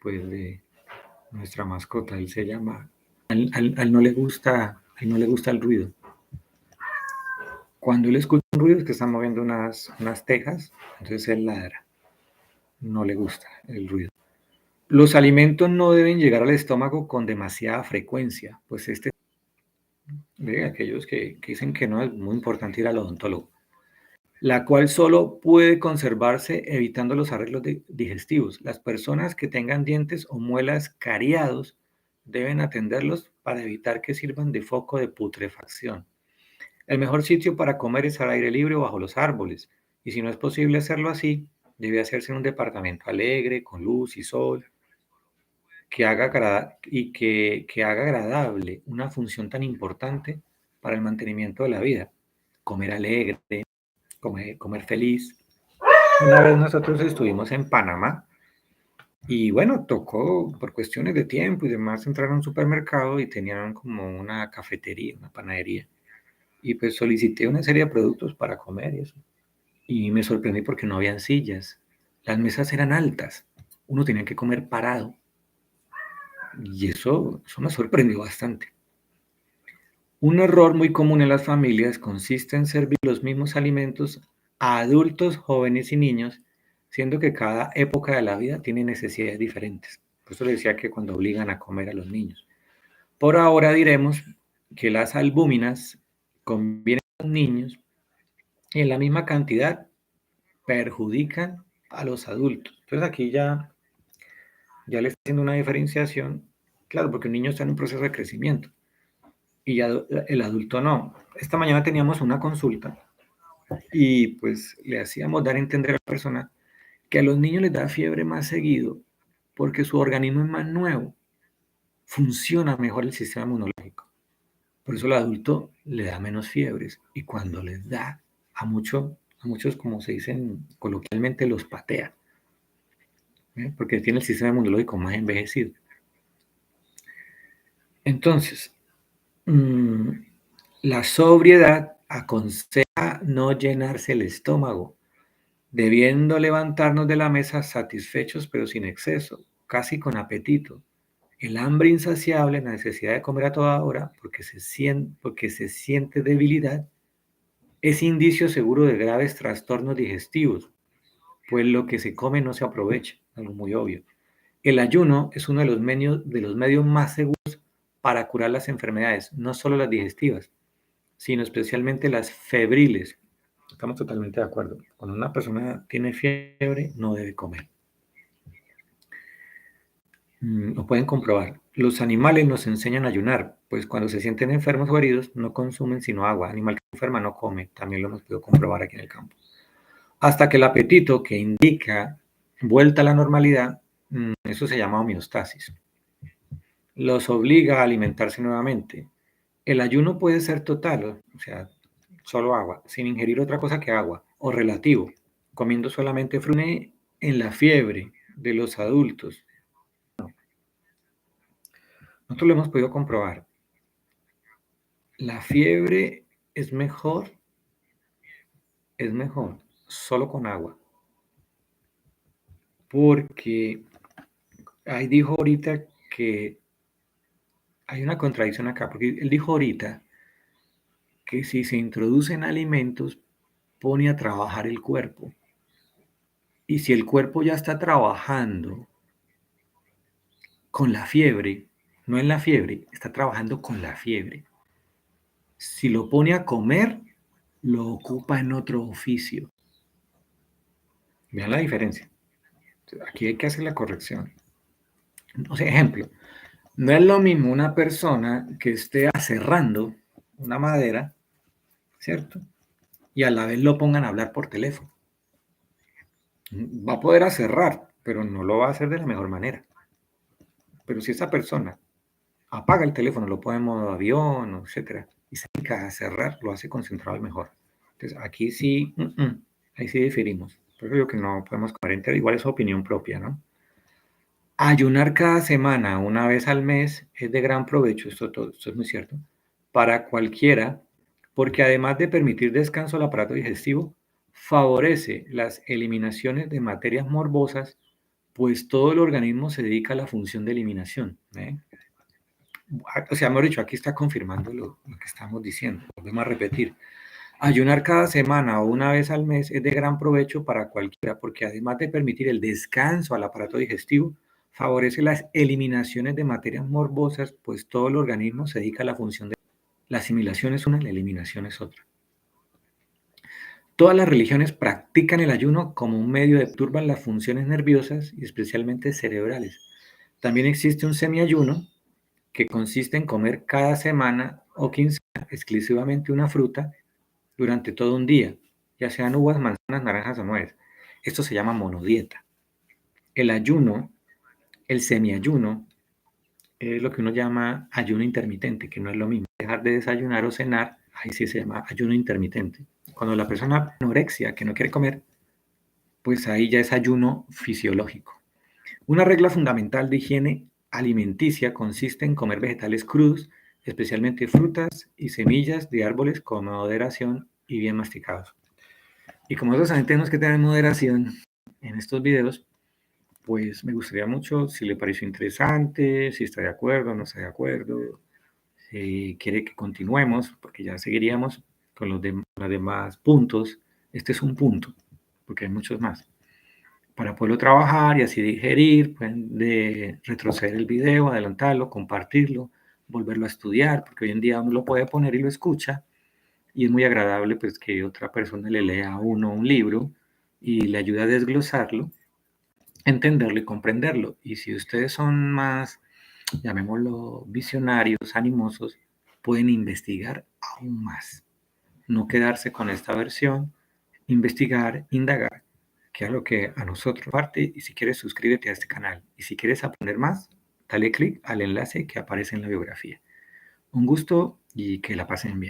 pues, nuestra mascota, él se llama, al no le gusta, él no le gusta el ruido. Cuando él escucha un ruido es que están moviendo unas tejas, entonces él ladra. No le gusta el ruido. Los alimentos no deben llegar al estómago con demasiada frecuencia, pues aquellos que dicen que no, es muy importante ir al odontólogo, la cual solo puede conservarse evitando los arreglos digestivos. Las personas que tengan dientes o muelas cariados deben atenderlos para evitar que sirvan de foco de putrefacción. El mejor sitio para comer es al aire libre o bajo los árboles, y si no es posible hacerlo así, debe hacerse en un departamento alegre, con luz y sol, que haga agradable una función tan importante para el mantenimiento de la vida. Comer alegre, comer feliz. Una vez nosotros estuvimos en Panamá y bueno, tocó por cuestiones de tiempo y demás entrar a un supermercado y tenían como una cafetería, una panadería. Y pues solicité una serie de productos para comer y eso. Y me sorprendí porque no habían sillas. Las mesas eran altas. Uno tenía que comer parado. Y eso me sorprendió bastante. Un error muy común en las familias consiste en servir los mismos alimentos a adultos, jóvenes y niños, siendo que cada época de la vida tiene necesidades diferentes. Por eso le decía que cuando obligan a comer a los niños. Por ahora diremos que las albúminas convienen a los niños y en la misma cantidad perjudican a los adultos. Entonces aquí ya le está haciendo una diferenciación, claro, porque un niño está en un proceso de crecimiento y ya el adulto no. Esta mañana teníamos una consulta y pues le hacíamos dar a entender a la persona que a los niños les da fiebre más seguido porque su organismo es más nuevo, funciona mejor el sistema inmunológico. Por eso el adulto le da menos fiebres y cuando les da a muchos, como se dicen coloquialmente, los patea, porque tiene el sistema inmunológico más envejecido. Entonces, la sobriedad aconseja no llenarse el estómago, debiendo levantarnos de la mesa satisfechos pero sin exceso, casi con apetito. El hambre insaciable, la necesidad de comer a toda hora porque se siente debilidad, es indicio seguro de graves trastornos digestivos, pues lo que se come no se aprovecha, algo muy obvio. El ayuno es uno de los medios más seguros para curar las enfermedades, no solo las digestivas, sino especialmente las febriles. Estamos totalmente de acuerdo. Cuando una persona tiene fiebre, no debe comer. Lo pueden comprobar. Los animales nos enseñan a ayunar, pues cuando se sienten enfermos o heridos, no consumen sino agua. Animal que enferma no come, también lo hemos podido comprobar aquí en el campo. Hasta que el apetito, que indica vuelta a la normalidad, eso se llama homeostasis, los obliga a alimentarse nuevamente. El ayuno puede ser total, o sea, solo agua, sin ingerir otra cosa que agua, o relativo, comiendo solamente fruta. En la fiebre de los adultos, nosotros lo hemos podido comprobar. La fiebre es mejor solo con agua, porque ahí dijo ahorita que hay una contradicción acá, porque él dijo ahorita que si se introducen alimentos, pone a trabajar el cuerpo. Y si el cuerpo ya está trabajando con la fiebre, no en la fiebre, está trabajando con la fiebre. Si lo pone a comer, lo ocupa en otro oficio. Vean la diferencia. Aquí hay que hacer la corrección. O sea, ejemplo, no es lo mismo una persona que esté aserrando una madera, ¿cierto? Y a la vez lo pongan a hablar por teléfono. Va a poder aserrar, pero no lo va a hacer de la mejor manera. Pero si esa persona apaga el teléfono, lo pone en modo avión, etcétera, y se dedica a cerrar, lo hace concentrado y mejor. Entonces, aquí sí, ahí sí diferimos. Por eso digo que no podemos comer entero, igual es opinión propia, ¿no? Ayunar cada semana, una vez al mes, es de gran provecho, esto es muy cierto, para cualquiera, porque además de permitir descanso al aparato digestivo, favorece las eliminaciones de materias morbosas Pues todo el organismo se dedica a la función de eliminación. O sea, mejor dicho, aquí está confirmando lo que estamos diciendo. Volvemos a repetir. Ayunar cada semana o una vez al mes es de gran provecho para cualquiera porque además de permitir el descanso al aparato digestivo, favorece las eliminaciones de materias morbosas, pues todo el organismo se dedica a la función de... La asimilación es una, la eliminación es otra. Todas las religiones practican el ayuno como un medio de perturbar las funciones nerviosas y especialmente cerebrales. También existe un semiayuno que consiste en comer cada semana o quincena exclusivamente una fruta durante todo un día, ya sean uvas, manzanas, naranjas o nueces. Esto se llama monodieta. El ayuno, el semiayuno, es lo que uno llama ayuno intermitente, que no es lo mismo. Dejar de desayunar o cenar, ahí sí se llama ayuno intermitente. Cuando la persona anorexia, que no quiere comer, pues ahí ya es ayuno fisiológico. Una regla fundamental de higiene alimenticia consiste en comer vegetales crudos, especialmente frutas y semillas de árboles con moderación y bien masticados. Y como nosotros también tenemos que tener moderación en estos videos, pues me gustaría mucho si le pareció interesante, si está de acuerdo o no está de acuerdo, si quiere que continuemos, porque ya seguiríamos con los demás puntos. Este es un punto, porque hay muchos más. Para poderlo trabajar y así digerir, pueden retroceder el video, adelantarlo, compartirlo, volverlo a estudiar, porque hoy en día uno lo puede poner y lo escucha, y es muy agradable pues que otra persona le lea a uno un libro y le ayude a desglosarlo, entenderlo y comprenderlo. Y si ustedes son más, llamémoslo, visionarios, animosos, pueden investigar aún más. No quedarse con esta versión, investigar, indagar, que es lo que a nosotros parte. Y si quieres, suscríbete a este canal. Y si quieres aprender más, dale clic al enlace que aparece en la biografía. Un gusto y que la pasen bien.